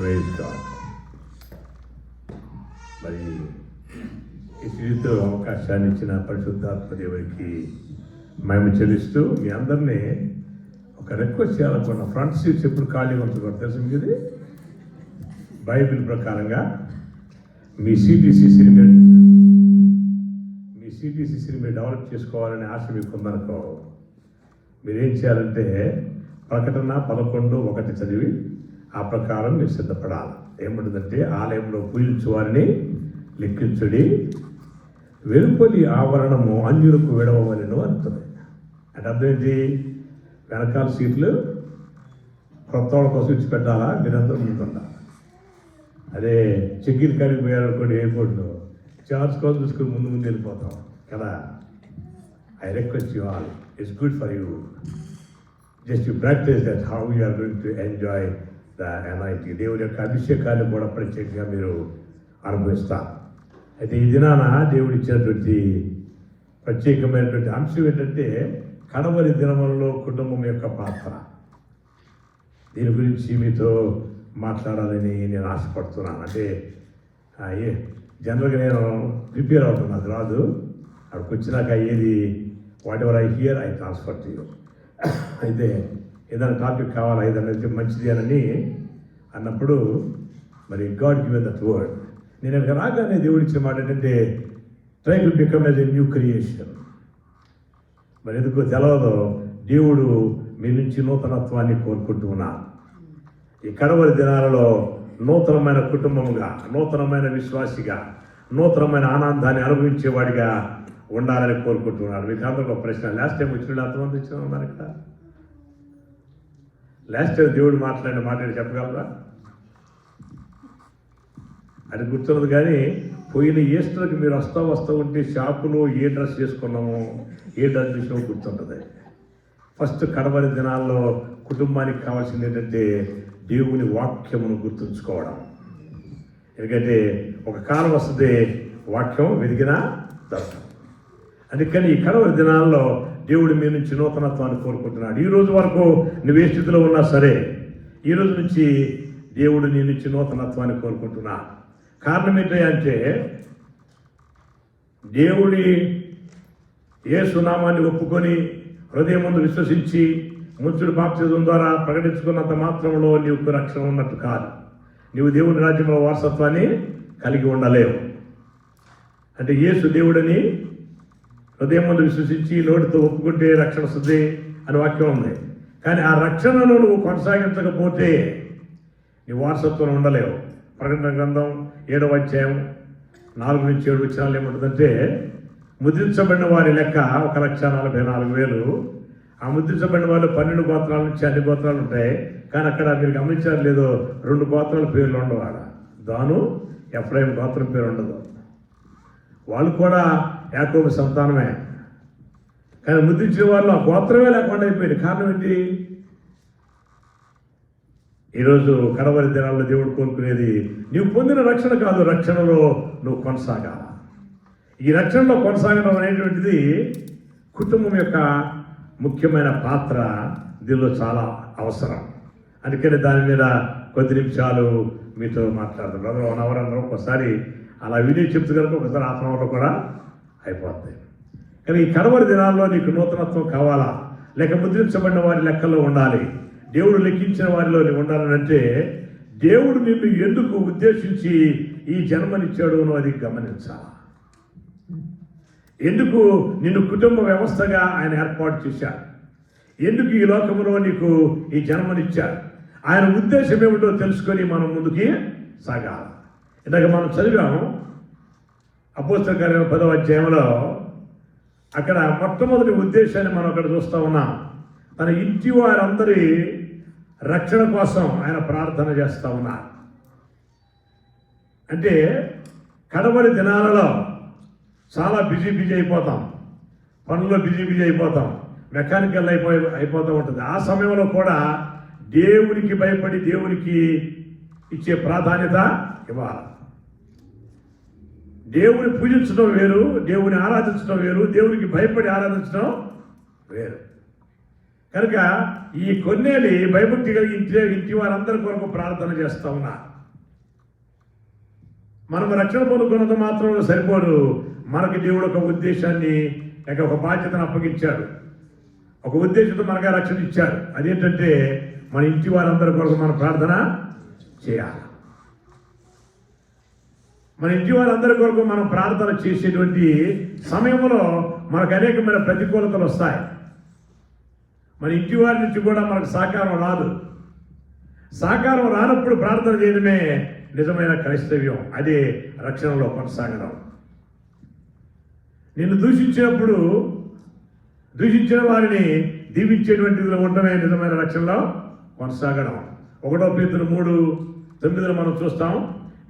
Praise God. మరి ఈ స్థితితో అవకాశాన్ని ఇచ్చిన పరిశుద్ధాత్మ దేవునికి మేము చెల్లిస్తూ మీ అందరినీ ఒక రిక్వెస్ట్ చేయాలనుకున్న ఫ్రంట్ సీట్స్ ఎప్పుడు ఖాళీగా ఉంచుకోవడం తెలుసు మీకు. ఇది బైబిల్ ప్రకారంగా మీ సిటీసీసీని మీరు డెవలప్ చేసుకోవాలనే ఆశ మీకు ఉందనుకో, మీరేం చేయాలంటే ప్రకటన 11:1 చదివి ఆ ప్రకారం మీరు సిద్ధపడాలి. ఏమంటుందంటే, ఆలయంలో పూజించు వారిని లెక్కించుడి, వెలుపలి ఆవరణము అన్యులకు విడవవలెను అంటుంది. అంటే అర్థం ఏంటి? వెనకాల సీట్లు కొత్త వాళ్ళ కోసం ఇచ్చి పెట్టాలా, మీరందరూ ముందుండాలి. అదే చెక్కిన కాడికి పోయారనుకోండి ఎయిర్పోర్ట్లో, చార్జ్ కోసం చూసుకుని ముందు వెళ్ళిపోతాం కదా. I request you all, it's good for you, just you practice that how you are going to enjoy the anointing. దేవుడి యొక్క అభిషేకాన్ని కూడా ప్రత్యేకంగా మీరు అనుభవిస్తారు. అయితే ఈ దినాన దేవుడు ఇచ్చినటువంటి ప్రత్యేకమైనటువంటి అంశం ఏంటంటే, కడవరి దినములలో కుటుంబం యొక్క పాత్ర. దీని గురించి మీతో మాట్లాడాలని నేను ఆశపడుతున్నాను. అంటే జనరల్గా నేను ప్రిపేర్ అవుతున్నాను, అది రాదు. అక్కడికి వచ్చినాక ఏది what ever I here I transfer to you. అయితే ఏదైనా టాపిక్ కావాలా, ఏదైనా మంచిది అని అన్నప్పుడు మరి గాడ్ గివెన్ దట్ వర్డ్. నేను ఇక్కడ రాగానే దేవుడు ఇచ్చిన మాట ఏంటంటే, try to become as a new creation. మరి ఎందుకు తెలవదో, దేవుడు మీ నుంచి నూతనత్వాన్ని కోరుకుంటూ ఉన్నారు. ఈ కడవరి దినాలలో నూతనమైన కుటుంబంగా, నూతనమైన విశ్వాసిగా, నూతనమైన ఆనందాన్ని అనుభవించేవాడిగా ఉండాలని కోరుకుంటున్నాడు. మీకు అందరూ ఒక ప్రశ్న, లాస్ట్ టైం వచ్చిన ఎంతమంది వచ్చినా ఉన్నారు ఇక్కడ? లాస్ట్ టైం దేవుడు మాట్లాడిన మాట్లాడి చెప్పగలరా? అది గుర్తున్నది. కానీ పోయిన ఈస్టర్కి మీరు వస్తూ ఉంటే షాపులో ఏ డ్రెస్ చేసుకున్నామో, ఏ డ్రెస్ చూసినామో గుర్తుంటుంది. ఫస్ట్ కడవరి దినాల్లో కుటుంబానికి కావాల్సింది ఏంటంటే, దేవుని వాక్యమును గుర్తుంచుకోవడం. ఎందుకంటే ఒక కాలం వస్తుంది వాక్యం వెతికినా దొరకదు. అందుకని ఈ కడవరి దినాల్లో దేవుడు మీ నుంచి నూతనత్వాన్ని కోరుకుంటున్నాడు. ఈ రోజు వరకు నువ్వు ఏ స్థితిలో ఉన్నా సరే, ఈ రోజు నుంచి దేవుడు నీ నుంచి నూతనత్వాన్ని కోరుకుంటున్నా. కారణం ఏంటంటే, దేవుడి యేసు నామాన్ని ఒప్పుకొని హృదయం ముందు విశ్వసించి ముచ్చుడు బాప్తిజం ద్వారా ప్రకటించుకున్నంత మాత్రంలో నీకు రక్షణ ఉన్నట్టు కాదు. నీవు దేవుని రాజ్యంలో వారసత్వాన్ని కలిగి ఉండలేవు. అంటే యేసు దేవుడని హృదయం ముందు విశ్వసించి నోటితో ఒప్పుకుంటే రక్షణ వస్తుంది అని వాక్యం ఉంది. కానీ ఆ రక్షణను నువ్వు కొనసాగించకపోతే నీ వారసత్వం ఉండలేవు. ప్రకటన గ్రంథం 7వ అధ్యాయం 4-7 వచనాలు ఏముంటుందంటే, ముద్రించబడిన వారి లెక్క 1,44,000. ఆ ముద్రించబడిన వాళ్ళు 12 గోత్రాల నుంచి అన్ని గోత్రాలు ఉంటాయి. కానీ అక్కడ మీరు గమనించారు లేదో, 2 గోత్రాల పేర్లు ఉండవు. ఆడ దాను, ఎఫ్రాయిం గోత్రం పేరు ఉండదు. వాళ్ళు కూడా యాకోబు సంతానమే. కానీ ముద్రించిన వాళ్ళు ఆ గోత్రమే లేకుండా అయిపోయింది. కారణం ఏంటి? ఈరోజు కడవరి దినాల్లో దేవుడు కోరుకునేది నీవు పొందిన రక్షణ కాదు, రక్షణలో నువ్వు కొనసాగాల. ఈ రక్షణలో కొనసాగడం అనేటువంటిది కుటుంబం యొక్క ముఖ్యమైన పాత్ర దీనిలో చాలా అవసరం. అందుకని దాని మీద కొద్ది నిమిషాలు మీతో మాట్లాడతాం. బ్రదర్ 1 అవర్ అందరం ఒకసారి అలా వీడియో చెప్తూ కనుక ఒకసారి హాఫ్ అన్ అవర్లో కూడా అయిపోతాయి. కానీ ఈ కడవరి దినాల్లో నీకు నూతనత్వం కావాలా, లేక ముద్రించబడిన వారి లెక్కల్లో ఉండాలి, దేవుడు లెక్కించిన వారిలో నీవు ఉండాలని అంటే, దేవుడు నిన్ను ఎందుకు ఉద్దేశించి ఈ జన్మనిచ్చాడు అది గమనించాలి. ఎందుకు నిన్ను కుటుంబ వ్యవస్థగా ఆయన ఏర్పాటు చేశాడు, ఎందుకు ఈ లోకంలో నీకు ఈ జన్మనిచ్చాడు, ఆయన ఉద్దేశం ఏమిటో తెలుసుకొని మనం ముందుకి సాగాలి. ఇందాక మనం చదివాము అపోస్తల కార్యం 10వ అధ్యాయంలో. అక్కడ మొట్టమొదటి ఉద్దేశాన్ని మనం అక్కడ చూస్తూ ఉన్నాం. తన ఇంటి వారందరి రక్షణ కోసం ఆయన ప్రార్థన చేస్తూ ఉన్నారు. అంటే కడవరి దినాలలో చాలా బిజీ అయిపోతాం, పనుల్లో బిజీ అయిపోతాం, మెకానికల్ అయిపోతూ ఉంటుంది. ఆ సమయంలో కూడా దేవునికి భయపడి దేవునికి ఇచ్చే ప్రాధాన్యత ఇవ్వాలి. దేవుని పూజించడం వేరు, దేవుని ఆరాధించడం వేరు, దేవునికి భయపడి ఆరాధించడం వేరు. కనుక ఈ కొన్నేళ్ళు భయభక్తి కలిగి ఇంటి వారందరి కొరకు ప్రార్థన చేస్తూ ఉన్నారు. మనం రక్షణ పొందుకున్నంత మాత్రం సరిపోదు. మనకి దేవుడు ఒక ఉద్దేశాన్ని, ఒక బాధ్యతను అప్పగించాడు. ఒక ఉద్దేశంతో మనకు రక్షణ ఇచ్చాడు. అదేంటంటే మన ఇంటి వారందరి కొరకు మనం ప్రార్థన చేయాలి. మన ఇంటి వారందరి కొరకు మనం ప్రార్థన చేసేటువంటి సమయంలో మనకు అనేకమైన ప్రతికూలతలు వస్తాయి. మన ఇంటి వారి నుంచి కూడా మనకు సహకారం రాదు. సహకారం రానప్పుడు ప్రార్థన చేయడమే నిజమైన క్రైస్తవ్యం. అదే రక్షణలో కొనసాగడం. నిన్ను దూషించినప్పుడు దూషించిన వారిని దీవించేటువంటిదిలో ఉండడమే నిజమైన రక్షణలో కొనసాగడం. 1 పేతురు 3:9 మనం చూస్తాం.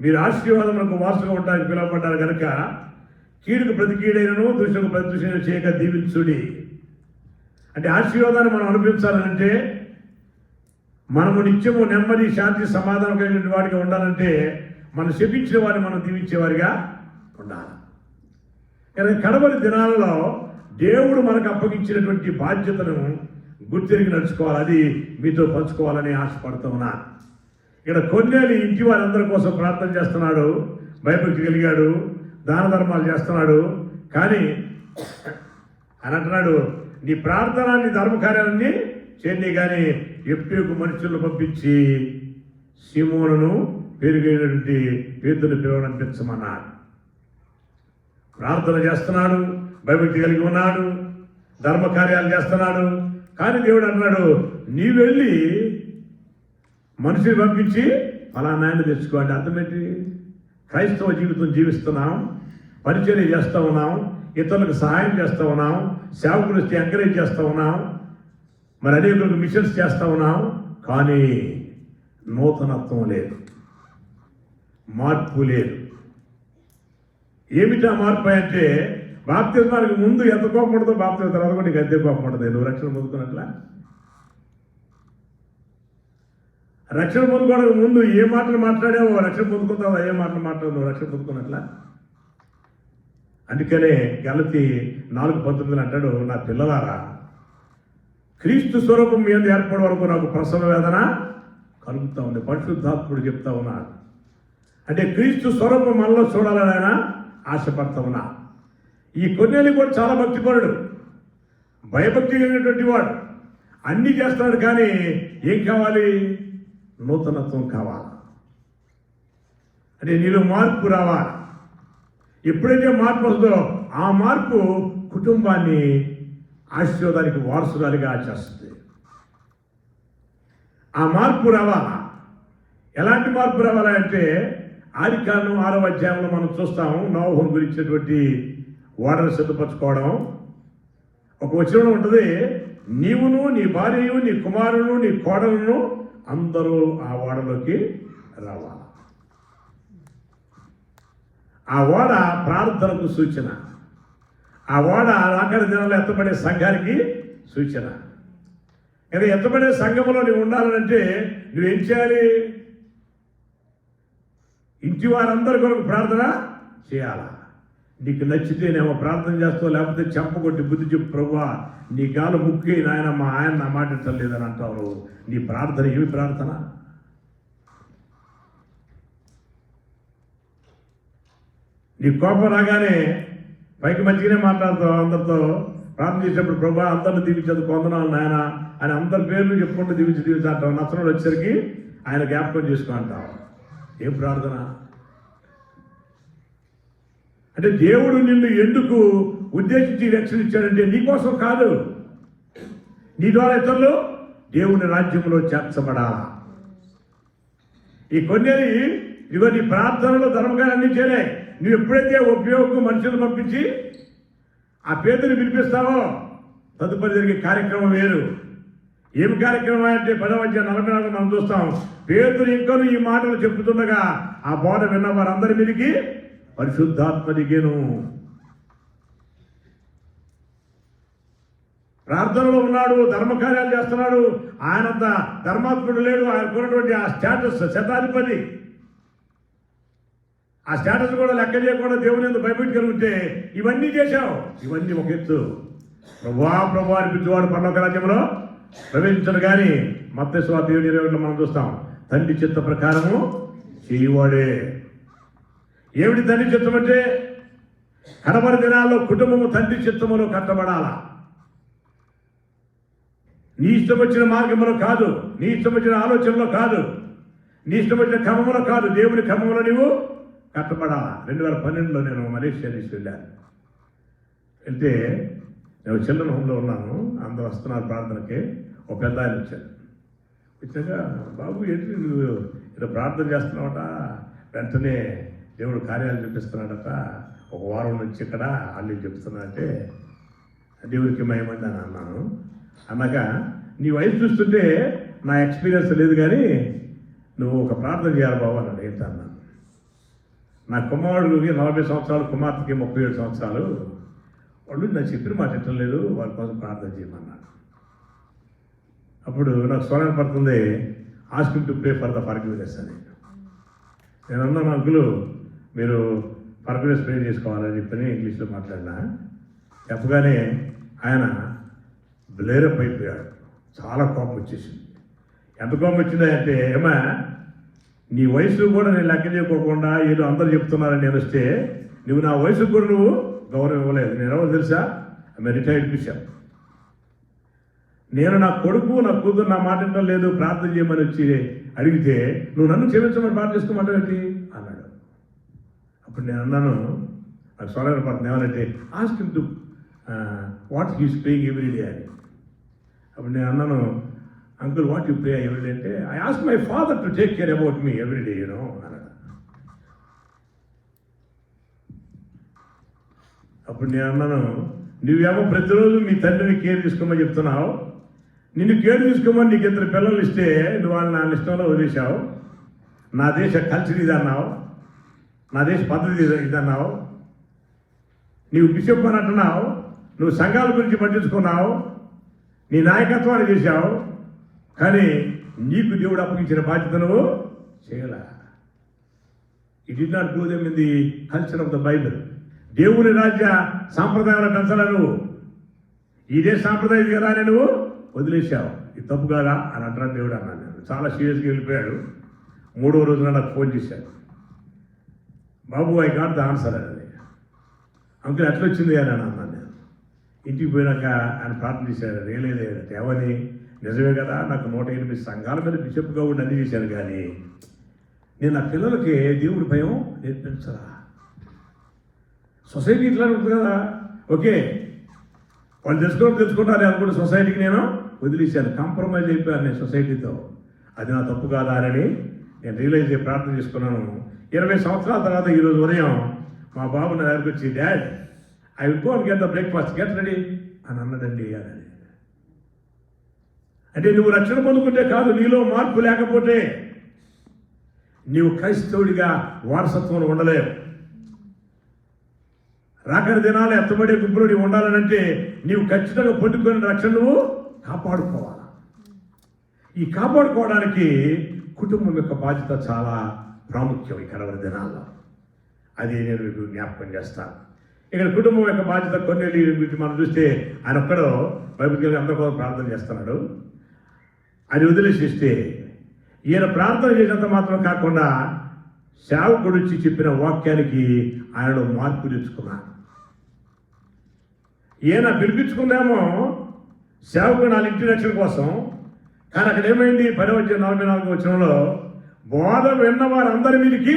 మీరు ఆశీర్వాదములకు వారసుగా ఉండడానికి పిలువబడ్డారు కనుక కీడుకు ప్రతి కీడైనను దూషణకు ప్రతి దూషణ చేయక దీవించుడి. అంటే ఆశీర్వాదాన్ని మనం అనిపించాలంటే, మనము నిత్యము నెమ్మది, శాంతి, సమాధానం కలిగిన వాడిగా ఉండాలంటే మనం శపించిన వారిని మనం దీవించేవారిగా ఉండాలి. కానీ కడవరి దినాలలో దేవుడు మనకు అప్పగించినటువంటి బాధ్యతను గుర్తిరిగి నడుచుకోవాలి. అది మీతో పంచుకోవాలని ఆశపడుతూ ఉన్నా. ఇక్కడ కొన్నేళ్ళు ఇంటి వారందరి కోసం ప్రార్థన చేస్తున్నాడు, భయభక్తి కలిగాడు, దాన ధర్మాలు చేస్తున్నాడు. కానీ అని అంటున్నాడు, నీ ప్రార్థన, నీ ధర్మకార్యాలన్నీ చేయండి, కానీ ఎప్పుకు మనుషులను పంపించి సీమోనును పెరిగేటువంటి పేతుని పిలవనిపించమన్నాడు. ప్రార్థన చేస్తున్నాడు, భయభక్తి కలిగి ఉన్నాడు, ధర్మకార్యాలు చేస్తున్నాడు. కానీ దేవుడు అన్నాడు, నీ వెళ్ళి మనిషిని పంపించి ఫలానాన్ని తెచ్చుకోండి. అర్థమేంటి? క్రైస్తవ జీవితం జీవిస్తున్నాం, పరిచర్య చేస్తూ ఉన్నాం, ఇతరులకు సహాయం చేస్తూ ఉన్నాం, సేవకులు వస్తే ఎంకరేజ్ చేస్తూ ఉన్నాం, మరి అనేకులకు మిషన్స్ చేస్తూ ఉన్నాం. కానీ నూతనత్వం లేదు, మార్పు లేదు. ఏమిటా మార్పు అంటే, బాప్తిస్మానికి ముందు ఎంత కోపం ఉంటుందో బాప్తిస్మ తర్వాత కూడా నీకు అంతే కోపం ఉంటుంది. నువ్వు రక్షణ పొందుకున్నట్లా? రక్షణ పొందుకోవడానికి ముందు ఏ మాటలు మాట్లాడావో రక్షణ పొందుకుంటావో ఏ మాటలు మాట్లాడు నువ్వు రక్షణ పొందుకున్నట్లా? అందుకనే గలతీ 4:19 అంటాడు, నా పిల్లలారా, క్రీస్తు స్వరూపం మీద ఏర్పడే వరకు నాకు ప్రసవ వేదన కలుగుతూ ఉంది. పరిశుద్ధాత్ముడు చెప్తా ఉన్నాడు. అంటే క్రీస్తు స్వరూపం మనలో చూడాలని ఆయన ఆశపడతా ఉన్నా. ఈ కొన్నేళ్ళు కూడా చాలా భక్తిపరుడు, భయభక్తి కలిగినటువంటి వాడు, అన్నీ చేస్తున్నాడు. కానీ ఏం కావాలి? నూతనత్వం కావాలి. అంటే నీలో మార్పు రావాలి. ఎప్పుడైతే మార్పు వస్తుందో ఆ మార్పు కుటుంబాన్ని ఆశీర్వాదానికి వారసురాలిగా చేస్తుంది. ఆ మార్పు రావాలా? ఎలాంటి మార్పు రావాలంటే, ఆదికాండం 6వ అధ్యాయంలో మనం చూస్తాం. నోవహు గురించినటువంటి ఓడను సిద్ధపరచుకోవడం. ఒక వచనం ఉంటుంది, నీవును, నీ భార్యయు, నీ కుమారును, నీ కోడలను అందరూ ఆ ఓడలోకి రావాలి. ఆ ఓడ ప్రార్థనకు సూచన. ఆ ఓడ ఆఖరి దినాల్లో ఎత్తబడే సంఘానికి సూచన. కానీ ఎత్తబడే సంఘంలో నువ్వు ఉండాలంటే నువ్వేం చేయాలి? ఇంటి వారందరి కొరకు ప్రార్థన చేయాలా? నీకు నచ్చితేనేమో ప్రార్థన చేస్తావు, లేకపోతే చెంపకొట్టి బుద్ధి చెప్పు, ప్రభువా నీ గాలు ముక్కి నాయన మా ఆయన నా మాట లేదని అంటావు. నీ ప్రార్థన ఏమి ప్రార్థన? నీ కోపం రాగానే పైకి మంచిగానే మాట్లాడతావు, అందరితో ప్రార్థన చేసేటప్పుడు ప్రభువా అందరిని దీవించదు కొందనాలు నాయన అని అందరి పేర్లు చెప్పుకుంటూ దీవించి అంటావు. నచ్చనోడు వచ్చేసరికి ఆయన జ్ఞాపకం చేసుకో అంటావు. ఏం ప్రార్థన? అంటే దేవుడు నిన్ను ఎందుకు ఉద్దేశించి రక్షణ ఇచ్చాడంటే నీకోసం కాదు, నీ ద్వారా ఇతరులు దేవుని రాజ్యంలో చేర్చబడాలా. ఈ కొన్నేళ్ళు ఇదిగో నీ ప్రార్థనలో ధర్మకార్యాన్ని చేయలే. నువ్వు ఎప్పుడైతే ఉపయోగం మనుషులను పంపించి ఆ పేదని పిలిపిస్తావో తదుపరి జరిగే కార్యక్రమం వేరు. ఏమి కార్యక్రమం అంటే 10వ అధ్యాయం 44 మనం చూస్తాం. పేతురు ఇంకను ఈ మాటలు చెప్పుతుండగా ఆ బోధ విన్న వారందరి మీదకి పరిశుద్ధాత్మ దిగెను. ప్రార్థనలో ఉన్నాడు, ధర్మకార్యాలు చేస్తున్నాడు. ఆయనంత ధర్మాత్ముడు లేడు. ఆయనకున్నటువంటి ఆ స్టేటస్ శతాధిపతి. ఆ స్టేటస్ కూడా లెక్క చేయకుండా దేవుని ఎందుకు భయపెట్టుకొని ఉంటే ఇవన్నీ చేశావు. ఇవన్నీ ఒక ఎత్తు. ప్రభా అనిపించేవాడు పరలోక రాజ్యంలో ప్రవేశించడు. కానీ మత్తయి సువార్త 7:20 మనం చూస్తాం, తండ్రి చిత్త ప్రకారము చేయువాడే. ఏమిటి తండ్రి చిత్తం అంటే? కడపరి దినాల్లో కుటుంబము తండ్రి చిత్తములో కట్టబడాలా. నీ ఇష్టం వచ్చిన మార్గంలో కాదు, నీ ఇష్టం వచ్చిన ఆలోచనలో కాదు, నీ ఇష్టం వచ్చిన క్రమంలో కాదు, దేవుని క్రమంలో నీవు కట్టబడాలా. 2012లో నేను మలేషియా నుంచి వెళ్ళాను. వెళ్తే నేను చిల్డ్రన్ హోమ్లో ఉన్నాను. అందరూ వస్తున్నారు ప్రార్థనకి. ఒక పెద్ద ఆయన వచ్చారు. వచ్చాక, బాబు ఏంటి నువ్వు ఇలా ప్రార్థన చేస్తున్నావట, వెంటనే దేవుడు కార్యాలు చూపిస్తున్నాడట, ఒక వారం నుంచి ఇక్కడ అల్లి చెప్తున్నాడంటే దేవుడికి మహిమండి అని అన్నాను. అన్నాక, నీ వయసు చూస్తుంటే నా ఎక్స్పీరియన్స్ లేదు, కానీ నువ్వు ఒక ప్రార్థన చేయాలి బాబు అన్నాడు. ఏంటన్నాను. నా కుమారుడికి 40 సంవత్సరాలు, కుమార్తెకి 37 సంవత్సరాలు. వాళ్ళు నాకు చెప్పిన మాట ఎట్టలేదు, వాళ్ళ కోసం ప్రార్థన చేయమన్నాడు. అప్పుడు నాకు స్మరణ పడుతుంది, asking to pray for the forgiveness అని. నేను అన్నాను, అంకులు మీరు ఫర్గివ్నెస్ ప్రే చేసుకోవాలని చెప్పని ఇంగ్లీష్లో మాట్లాడినా. చెప్పగానే ఆయన బ్లేరప్ అయిపోయాడు. చాలా కోపం వచ్చేసింది. ఎంత కోపం వచ్చిందంటే, ఏమా నీ వయసు కూడా నేను లెక్క చేయకోకుండా ఏదో అందరూ చెప్తున్నారని నేను వస్తే నువ్వు నా వయసుకు కూడా నువ్వు గౌరవం ఇవ్వలేదు. నేను ఎవరో తెలుసా? ఆమె రిటైర్డ్ బిషప్. నేను నా కొడుకు నా కూతురు నా మాట వినడం లేదు, ప్రార్థన చేయమని వచ్చి అడిగితే నువ్వు నన్ను క్షమించమని ప్రార్థిస్తామంటే అన్నాడు. అప్పుడు నేను అన్నాను, నాకు స్వరం పడుతుంది ఏమనంటే, ask him to what he's praying everyday అని. అప్పుడు నేను అన్నాను, uncle what you pray everyday అంటే, I ask my father to take care about me everyday you know అన్నాడు. అప్పుడు నేను అన్నాను, నువ్వేమో ప్రతిరోజు మీ తండ్రిని కేర్ తీసుకోమని చెప్తున్నావు, నిన్ను కేర్ తీసుకోమని నీకు 2 పిల్లలు ఇస్తే నువ్వు వాళ్ళని నా ఇష్టంలో వదిలేశావు. నా దేశ కల్చర్ ఇది అన్నావు, నా దేశ పద్ధతి ఇది అన్నావు, నీవు బిషప్ అని అంటున్నావు, నువ్వు సంఘాల గురించి పట్టించుకున్నావు, నీ నాయకత్వాన్ని చేశావు, కానీ నీకు దేవుడు అప్పగించిన బాధ్యత నువ్వు చేయలే. It did not go them in the culture of the Bible. దేవుని రాజ్య సాంప్రదాయాలు పెంచాలా నువ్వు, ఇదే సాంప్రదాయం కదా అని నువ్వు వదిలేశావు, ఇది తప్పు కాదా అని అంటాడు దేవుడు అన్నాను. నేను చాలా సీరియస్గా వెళ్ళిపోయాడు. 3వ రోజున నాకు ఫోన్ చేశాడు, బాబు ఐ గాట్ ద ఆన్సర్ అని. అంకుల్ ఎట్లా వచ్చింది అని అన్నాను నేను. ఇంటికి పోయినాక ఆయన ప్రార్థన చేశాడు, రియలైజ్ అయ్యాడు. ఏమని? నిజమే కదా, నాకు 108 సంఘాల మీద బిషప్గా ఉండి అన్ని చేశాను, కానీ నేను నా పిల్లలకి దేవుడి భయం నేర్పించరా. సొసైటీ ఇట్లా ఉంటుంది కదా, ఓకే వాళ్ళు తెలుసుకుంటారు అనుకుంటే సొసైటీకి నేను వదిలేశాను, కాంప్రమైజ్ అయిపోయాను నేను సొసైటీతో. అది నా తప్పు కాదా అని నేను రియలైజ్ అయ్యి ప్రార్థన చేసుకున్నాను. 20 సంవత్సరాల తర్వాత ఈరోజు ఉదయం మా బాబు నా దగ్గరికి వచ్చి, dad I will go and get the breakfast, get ready అని అన్నాడండి. అని అంటే నువ్వు రక్షణ పొందుకుంటే కాదు, నీలో మార్పు లేకపోతే నీవు క్రైస్తవుడిగా వారసత్వంలో ఉండలేవు. రాకరి దినాలు ఎత్తబడే గుంపులో నీవు ఉండాలనంటే నీవు ఖచ్చితంగా పొందుకున్న రక్షణ నువ్వు కాపాడుకోవాలి. ఈ కాపాడుకోవడానికి కుటుంబం యొక్క బాధ్యత చాలా ప్రాముఖ్యం ఈ కడవరి దినాల్లో. అది నేను మీకు జ్ఞాపకం చేస్తాను. ఇక్కడ కుటుంబం యొక్క బాధ్యత కొన్ని వీటి మనం చూస్తే ఆయన ఒక్కడో బైబిల్కి అందరి కోసం ప్రార్థన చేస్తున్నాడు. అది వదిలేసిస్తే ఈయన ప్రార్థన చేసినంత మాత్రం కాకుండా సేవకుడు వచ్చి చెప్పిన వాక్యానికి ఆయనలో మార్పు తెచ్చుకున్నాడు. ఈయన పిలిపించుకుందేమో సేవకుడు 4 ఇంట్రడక్షన్ కోసం, కానీ అక్కడ ఏమైంది? 44 వచనంలో బోధ విన్న వారందరి మీదకి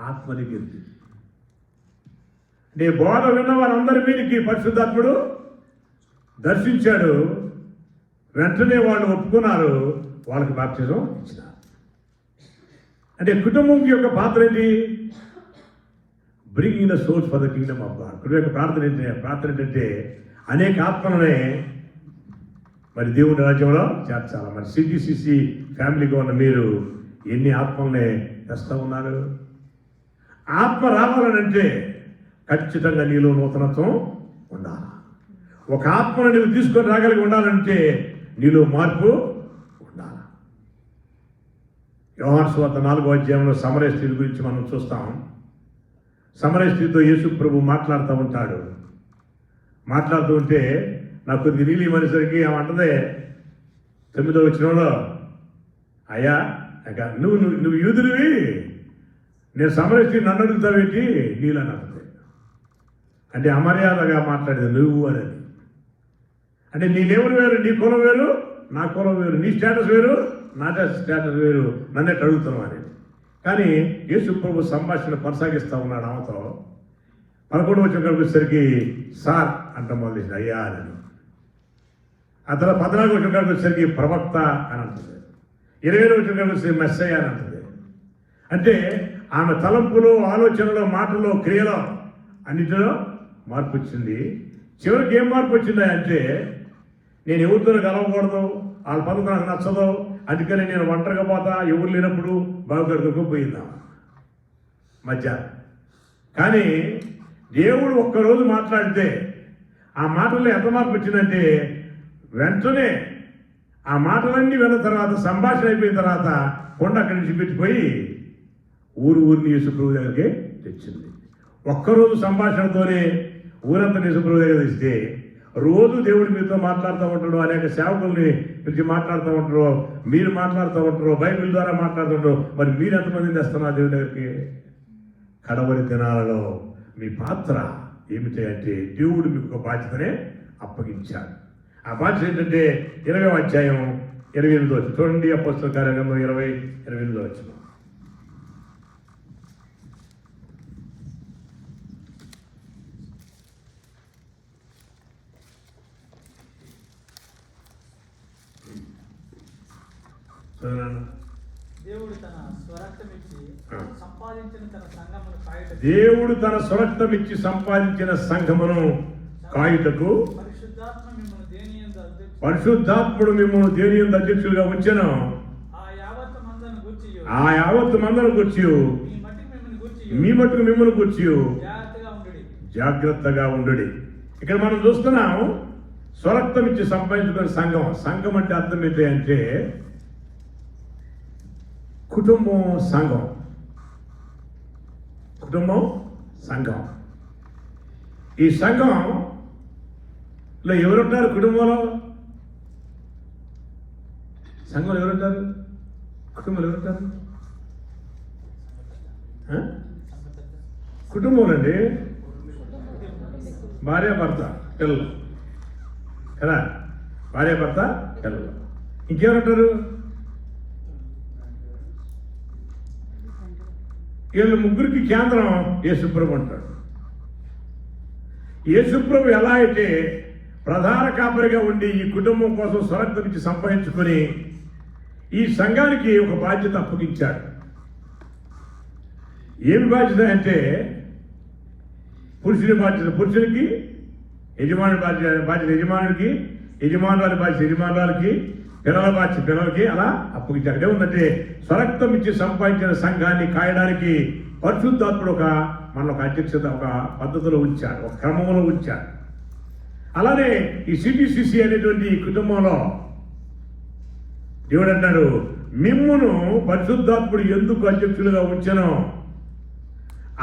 ఆత్మని గెలిచి, నీ బోధ విన్న వారందరి మీదకి పరిశుద్ధాత్ముడు దర్శించాడు. వెంటనే వాళ్ళు ఒప్పుకున్నారు, వాళ్ళకి బాప్తిజం ఇచ్చినారు. అంటే కుటుంబం యొక్క పాత్ర ఏంటి? Bringing the souls for the Kingdom of God. కుటుంబం యొక్క ప్రార్థన ఏంటంటే అనేక ఆత్మలనే మరి దేవుని రాజ్యంలో చేర్చాలి. మరి సిటీసీసీ ఫ్యామిలీగా ఉన్న మీరు ఎన్ని ఆత్మల్ని తెస్తూ ఉన్నారు? ఆత్మ రావాలనంటే ఖచ్చితంగా నీలో నూతనత్వం ఉండాలి. ఒక ఆత్మను నువ్వు తీసుకొని రాగలిగి ఉండాలంటే నీలో మార్పు ఉండాలి. యోహాను సువార్త 4వ అధ్యాయంలో సమరయ స్త్రీ గురించి మనం చూస్తాం. సమరయ స్త్రీతో యేసు ప్రభు మాట్లాడుతూ ఉంటాడు. మాట్లాడుతూ ఉంటే నాకు కొద్దిగా నీళ్ళు ఇవ్వనేసరికి ఏమంటదే 9వ వచనంలో, అయ్యా నువ్వు యూదుడివి, నేను సమరస్తి నన్ను అడుగుతావేంటి నీళ్ళని అంటుంది. అంటే అమర్యాదగా మాట్లాడేది నువ్వు అనేది. అంటే నీ లెవెల్ వేరు, నీ కులం వేరు, నా కులం వేరు, నీ స్టేటస్ వేరు, నా స్టేటస్ వేరు, నన్నెట్ అడుగుతున్నావు అనేది. కానీ యేసు ప్రభు సంభాషణ కొనసాగిస్తూ ఉన్నాడు ఆమెతో. 11వ వచనం వచ్చేసరికి సార్ అంట మొదలు అయ్యా అని. ఆ తర్వాత 14వ వచనం వచ్చేసరికి ప్రవక్త అని అంటుంది. 20వ వచనం వచ్చేసరికి మెస్సయ్య అని అంటుంది. అంటే ఆమె తలంపులు, ఆలోచనలు, మాటలు, క్రియలో అన్నిటిలో మార్పు వచ్చింది. చివరికి ఏం మార్పు వచ్చిందా అంటే, నేను ఎవరితో కలవకూడదు, వాళ్ళ పనులు నాకు నచ్చదు, అందుకని నేను ఒంటరిగా పోతా, ఎవరు లేనప్పుడు బాగుగడుకు పోయిందా మధ్యాహ్నం. కానీ దేవుడు ఒక్కరోజు మాట్లాడితే ఆ మాటల్లో ఎంత మార్పు వచ్చిందంటే, వెంటనే ఆ మాటలన్నీ విన్న తర్వాత, సంభాషణ అయిపోయిన తర్వాత కొండ అక్కడి నుంచి పెట్టిపోయి ఊరిని యేసుప్రభు దగ్గరికి తెచ్చింది. ఒక్కరోజు సంభాషణతోనే ఊరంతా యేసుప్రభు దగ్గర తెస్తే, రోజు దేవుడు మీతో మాట్లాడుతూ ఉంటాడు, అనేక సేవకుల్ని పిలిచి మాట్లాడుతూ ఉంటారు, మీరు మాట్లాడుతూ ఉంటారు, బైబిల్ ద్వారా మాట్లాడుతుంటారు. మరి మీరు ఎంతమందిని తెస్తున్నారు దేవుడి దగ్గరికి? కడవరి దినాలలో మీ పాత్ర ఏమిటి అంటే, దేవుడు మీకు ఒక బాధ్యతనే అప్పగించాడు. ఆ బాధ్యత ఏంటంటే 20వ అధ్యాయం 28వ వచనం చూడండి. అపోస్తలుల కార్యగ్రంథం 20:28 వచనం. దేవుడు తన స్వరక్తమిచ్చి సంపాదించిన సంఘమును కాయుటకు పరిశుద్ధాత్ముడు మిమ్మల్ని దేని యందు అధ్యక్షులుగా ఉంచెను. ఆ యావత్తు మందను గూర్చి మీ మట్టుకు మిమ్మల్ని గూర్చి జాగ్రత్తగా ఉండుడి. ఇక్కడ మనం చూస్తున్నాం, స్వరక్తం ఇచ్చి సంపాదించుకున్న సంఘం. సంఘం అంటే అర్థం ఏంటి అంటే కుటుంబం, సంఘం. కుటుంబం, సంఘం. ఈ సంఘంలో ఎవరుంటారు? కుటుంబంలో, సంఘంలో ఎవరుంటారు? కుటుంబంలో ఎవరుంటారు? కుటుంబంలో అండి భార్య, భర్త, పిల్లలు కదా. భార్య, భర్త, పిల్లలు. ఇంకెవరుంటారు? వీళ్ళు ముగ్గురికి కేంద్రం యేసుప్రభు అంటాడు. యేసుప్రభు ఎలా అయితే ప్రధాన కాపరిగా ఉండి ఈ కుటుంబం కోసం స్వరక్తం నుంచి సంపాదించుకొని ఈ సంఘానికి ఒక బాధ్యత అప్పగించాడు. ఏమి బాధ్యత అంటే, పురుషుని బాధ్యత పురుషునికి, యజమాని బాధ్యత యజమానుడికి, యజమానురాలి బాధ్యత యజమానురాలకి, పిల్లల బాధ్యత పిల్లలకి, అలా అప్పగించాడు. ఏముందంటే, స్వరక్తం ఇచ్చి సంపాదించిన సంఘాన్ని కాయడానికి పరిశుద్ధాత్ముడు మన ఒక అధ్యక్షత, ఒక పద్ధతిలో ఉంచాడు, ఒక క్రమంలో ఉంచాడు. అలానే ఈ సిటీసీసీ అనేటువంటి కుటుంబంలో దేవుడు అన్నాడు, మిమ్మును పరిశుద్ధాత్ముడు ఎందుకు అధ్యక్షులుగా ఉంచానో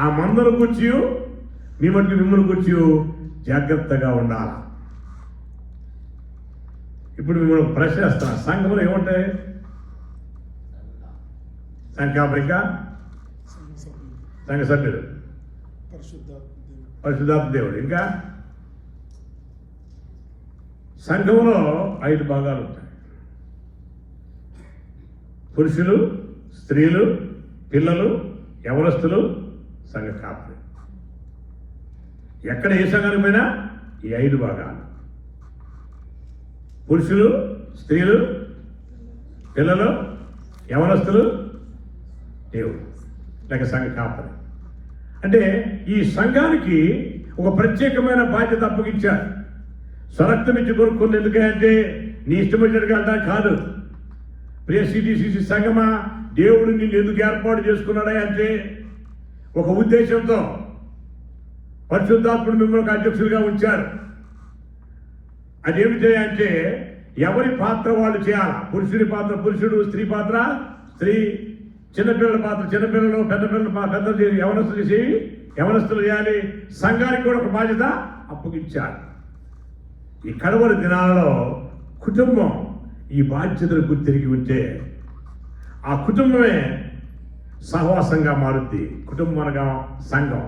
ఆ మందను కూర్చి మీ మట్టుకు మిమ్మల్ని కూర్చి జాగ్రత్తగా ఉండాలి. ఇప్పుడు మిమ్మల్ని ప్రశ్న వేస్తాను, సంఘంలో ఏముంటాయి? సంఘాపరిక, సంఘ సభ్యులు, పరిశుద్ధాత్మ దేవుడు. ఇంకా సంఘంలో 5 భాగాలు ఉంటాయి. పురుషులు, స్త్రీలు, పిల్లలు, యవనస్తులు, సంఘ కాపరి. ఎక్కడ ఏ సంఘానికి పోయినా ఈ 5 భాగాలు: పురుషులు, స్త్రీలు, పిల్లలు, యవనస్తులు, దేవుడు లేక సంఘ కాపరి. అంటే ఈ సంఘానికి ఒక ప్రత్యేకమైన బాధ్యత అప్పగించారు. స్వరక్తం ఇచ్చి కొనుక్కుంది ఎందుకంటే నీ ఇష్టం వచ్చినట్టుగా వెళ్ళడానికి కాదు. ప్రియ సిటీసీసీ సంఘమా, దేవుడు నిన్ను ఎందుకు ఏర్పాటు చేసుకున్నాడా అంటే ఒక ఉద్దేశంతో పరిశుద్ధాత్ముడు మిమ్మల్ని అధ్యక్షులుగా ఉంచారు. అదేమిటి అంటే ఎవరి పాత్ర వాళ్ళు చేయాలి. పురుషుడి పాత్ర పురుషుడు, స్త్రీ పాత్ర స్త్రీ, చిన్నపిల్లల పాత్ర చిన్నపిల్లలు, పెద్ద పిల్లల పెద్దలు చేసి యవనస్తులు చేసి యవనస్తులు చేయాలి. సంఘానికి కూడా ఒక బాధ్యత అప్పగించాలి. ఈ కడవరి దినాలలో కుటుంబం ఈ బాధ్యతలు గుర్తిరిగి ఉంటే ఆ కుటుంబమే సహవాసంగా మారుద్ది. కుటుంబం అనగా సంఘం,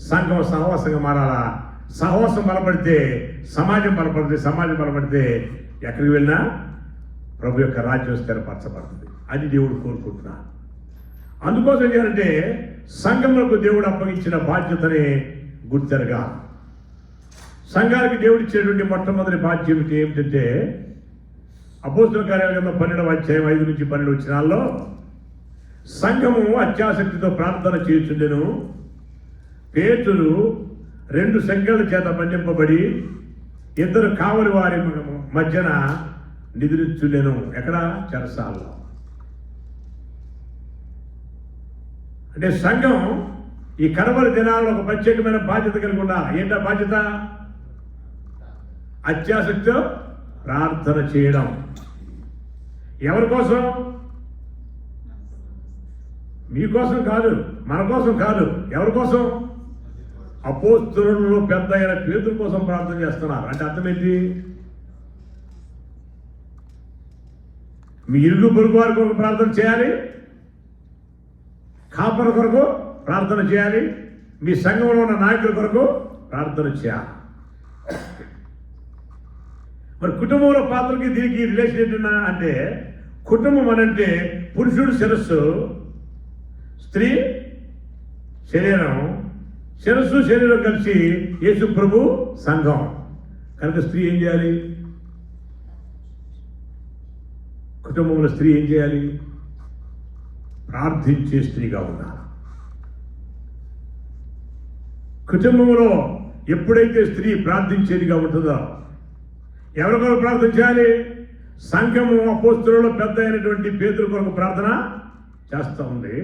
సంఘం సహవాసంగా మారాలా. సహవాసం బలపడితే సమాజం బలపడుతుంది, సమాజం బలపడితే ఎక్కడికి వెళ్ళినా ప్రభు యొక్క రాజ్యం స్థిరపరచబడుతుంది. అది దేవుడు కోరుకుంటున్నాడు. అందుకోసం ఏం చేయాలంటే సంఘంలోకి దేవుడు అప్పగించిన బాధ్యతని గుర్తెరగా. సంఘానికి దేవుడు ఇచ్చేటువంటి మొట్టమొదటి బాధ్యత ఏమిటంటే అపోస్తల కార్యాలయంలో 12వ అధ్యాయం 5 నుంచి 12 వచనాల్లో సంఘము అత్యాసక్తితో ప్రార్థన చేయుచుండెను. పేతురు 2 సంఖ్యల చేత బంధింపబడి 2 కావలి వారి మధ్యన నిద్రించుండెను. ఎక్కడ? చెరసాలలో. అంటే సంఘం ఈ కడవరి దినాల్లో ఒక ప్రత్యేకమైన బాధ్యత కలిగి ఉండాలి. ఏంటా బాధ్యత? అత్యాసక్తితో ప్రార్థన చేయడం. ఎవరి కోసం? మీకోసం కాదు, మన కోసం కాదు. ఎవరి కోసం? అపోస్తలులలో పెద్ద అయిన పేతురు కోసం ప్రార్థన చేస్తున్నారు. అంటే అర్థం ఏంటి? మీ ఇరుగు పొరుగు వారి కొరకు ప్రార్థన చేయాలి, కాపర కొరకు ప్రార్థన చేయాలి, మీ సంఘంలో ఉన్న నాయకుల కొరకు ప్రార్థన చేయాలి. మరి కుటుంబంలో పాత్రకి దీనికి రిలేషన్ ఏంటన్నా అంటే, కుటుంబం అనంటే పురుషుడు శిరస్సు, స్త్రీ శరీరం, శిరస్సు శరీరం కలిసి యేసు ప్రభు సంఘం. కనుక స్త్రీ ఏం చేయాలి? కుటుంబంలో స్త్రీ ఏం చేయాలి? ప్రార్థించే స్త్రీగా ఉండాలి. కుటుంబంలో ఎప్పుడైతే స్త్రీ ప్రార్థించేదిగా ఉంటుందో, ఎవరి కొరకు ప్రార్థన చేయాలి? సంఘము అపోస్తలులలో పెద్ద అయినటువంటి పేతురు కొరకు ప్రార్థన చేస్తూ ఉంది.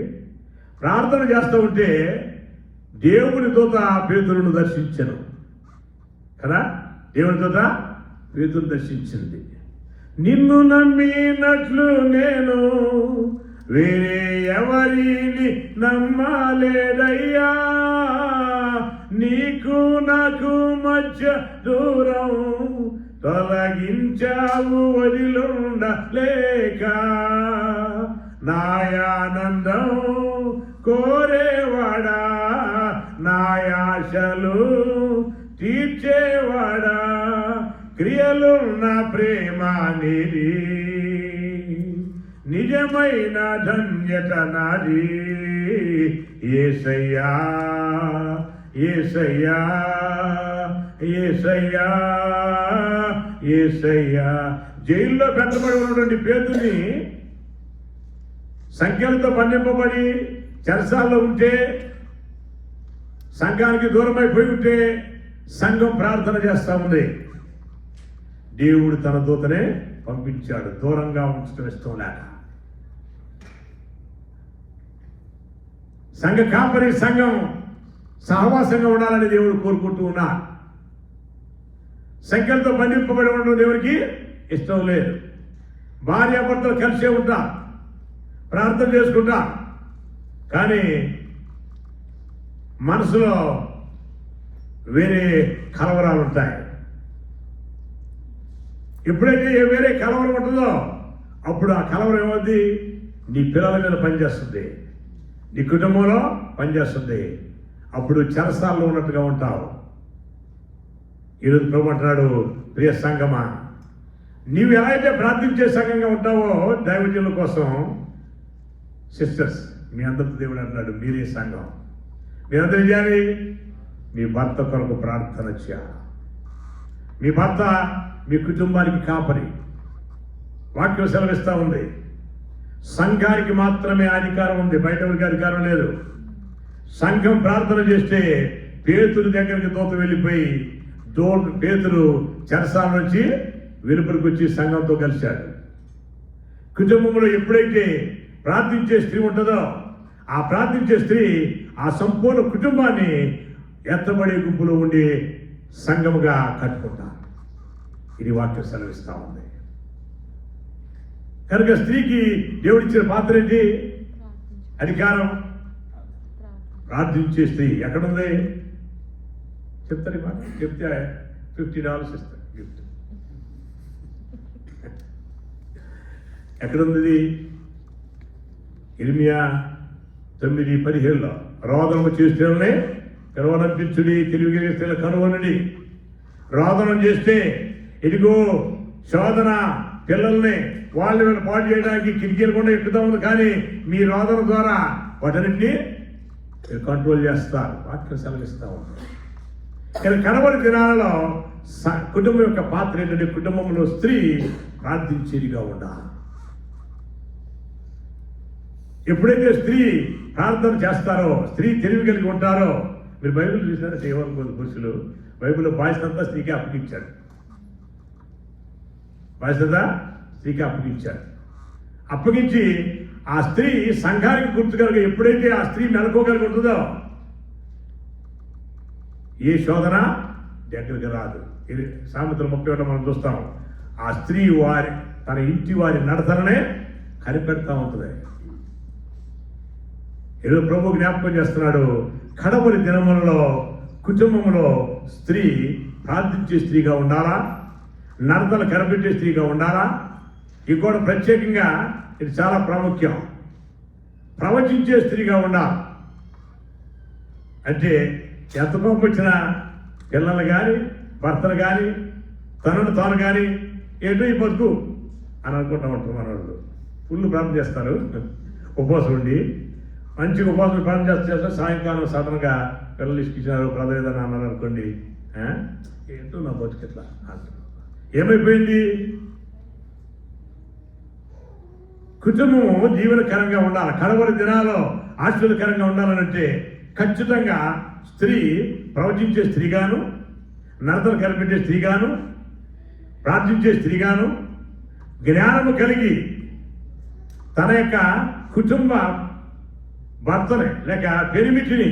ప్రార్థన చేస్తూ ఉంటే దేవుని దూత పేతురును దర్శించను కదా. దేవుని దూత పేతురు దర్శించింది. నిన్ను నమ్మినట్లు నేను వేరే ఎవరిని నమ్మలేదయ్యా, నీకు నాకు మధ్య దూరం తొలగించావు వదిలుండలేక, నాయానందం కోరేవాడా, నాయాశలు తీర్చేవాడా, క్రియలు నా ప్రేమ నీది, నిజమైన ధన్యత నాది. యేసయ్యా యేసయ్యా యేసయ్యా యేసయ్యా. జైల్లో పెట్టబడి ఉన్నటువంటి పేతుని సంఖ్యలతో బంధింపబడి చెరసాల్లో ఉంటే, సంఘానికి దూరమైపోయి ఉంటే సంఘం ప్రార్థన చేస్తూ ఉంది. దేవుడు తన దూతనే పంపించాడు, దూరంగా ఉంచడం ఇష్టం లేక. సంఘ కాపరి సంఘం సహవాసంగా ఉండాలని దేవుడు కోరుకుంటూ ఉన్నాడు. సంఖ్యలతో బంధింపబడి ఉండడం దేవుడికి ఇష్టం లేదు. భార్యాభర్తలు కలిసే ఉంటా, ప్రార్థన చేసుకుంటా, కానీ మనసులో వేరే కలవరాలు ఉంటాయి. ఎప్పుడైతే వేరే కలవరం ఉంటుందో అప్పుడు ఆ కలవరం ఏమవుద్ది? నీ పిల్లల మీద పనిచేస్తుంది, నీ కుటుంబంలో పనిచేస్తుంది. అప్పుడు చెరసాల్లో ఉన్నట్టుగా ఉంటావు. ఈరోజు ప్రభు అంటున్నాడు, ప్రియ సంఘమా, నీవు ఎలా అయితే ప్రార్థించే సంఘంగా ఉంటావో దైవజనుల కోసం, సిస్టర్స్ మీ అందరితో దేవుడు అంటున్నాడు, మీరే సంఘం. మీరందరూ ఏం చేయాలి? మీ భర్త కొరకు ప్రార్థన చేయాలి. మీ భర్త మీ కుటుంబానికి కాపరి. వాక్యం సెలవిస్తూ ఉంది, సంఘానికి మాత్రమే అధికారం ఉంది, బయట ఎవరికి అధికారం లేదు. సంఘం ప్రార్థన చేస్తే పేతురు దగ్గరికి దూత వెళ్ళిపోయి పేతురు చెరసాల నుంచి వెలుపలికి వచ్చి సంఘంతో కలిశాడు. కుటుంబంలో ఎప్పుడైతే ప్రార్థించే స్త్రీ ఉంటుందో ఆ ప్రార్థించే స్త్రీ ఆ సంపూర్ణ కుటుంబాన్ని ఎత్తబడే గుంపులో ఉండి సంఘముగా కట్టుకుంటారు. ఇది వాక్యం సెలవిస్తూ ఉంది. కనుక స్త్రీకి దేవుడిచ్చిన పాత్ర ఏంటి? అధికారం. ప్రార్థించే స్త్రీ ఎక్కడుంది? చెప్తారు మాట, చెప్తే $50 ఇస్తారు గిఫ్ట్. ఎక్కడుంది? ఇర్మియా 9:17 రోదనము చేస్తేనే పిలవనంపించుడి, తెలివిగలిగిన స్త్రీలు కనుగొనండి. రోదనం చేస్తే ఇదిగో శోధన పిల్లల్ని వీళ్ళు పాడు చేయడానికి కిటికీలు కూడా ఎక్కుతా ఉంది, కానీ మీ రోదన ద్వారా వాటన్నింటినీ మీరు కంట్రోల్ చేస్తారు. వాక్యం సెలవిస్తూ ఉంటారు. కానీ కడవరి దినాలలో కుటుంబం యొక్క పాత్ర ఏంటంటే కుటుంబంలో స్త్రీ ప్రార్థించేదిగా ఉండాలి. ఎప్పుడైతే స్త్రీ ప్రార్థన చేస్తారో, స్త్రీ తెలివి కలిగి ఉంటారో, మీరు బైబిల్ చూసారా? సేవకులు పురుషులు బైబిల్లో బాధ్యత స్త్రీకి అప్పగించాడు. బాధ్యత స్త్రీకి అప్పగించాడు. అప్పగించి ఆ స్త్రీ సంఘానికి గుర్తుకలుగా ఎప్పుడైతే ఆ స్త్రీ మెలకోగలిగి ఉంటుందో ఏ శోధన దగ్గరికి రాదు. ఇది సామెతలు 31 మనం చూస్తాం. ఆ స్త్రీ తన ఇంటి వారి నడతలనే కనిపెడతా ఉంటుంది. ఏదో ప్రభు జ్ఞాపకం చేస్తున్నాడు, కడవరి దినములలో కుటుంబంలో స్త్రీ ప్రార్థించే స్త్రీగా ఉండాలా, నడతలు కనిపెట్టే స్త్రీగా ఉండాలా. ఇది కూడా ప్రత్యేకంగా ఇది చాలా ప్రాముఖ్యం. ప్రవచించే స్త్రీగా ఉండాలి. అంటే ఎంత కోపం వచ్చినా పిల్లలు కానీ భర్తలు కానీ తనను తాను కానీ ఏంటో ఈ బతుకు అని అనుకుంటా ఉంటారు. మన వాళ్ళు ఫుల్ ప్రార్థన చేస్తారు, ఉపవాసం ఉండి మంచిగా ఉపవాసం ప్రార్థన చేస్తే సాయంకాలం సడన్గా పిల్లలు ఇసుకిచ్చినారు, బ్రదర్ ఏదన్నా అన్నారు అనుకోండి, ఏంటో నా బతుకు ఎట్లా అంటారు. ఏమైపోయింది? కుటుంబము జీవనకరంగా ఉండాలి, కడవరి దినాల్లో ఆశీర్వదకరంగా ఉండాలనంటే ఖచ్చితంగా స్త్రీ ప్రవచించే స్త్రీగాను, నడతలు కనిపెట్టే స్త్రీగాను, ప్రార్థించే స్త్రీగాను, జ్ఞానము కలిగి తన యొక్క కుటుంబ భర్తని లేక పెనిమిటిని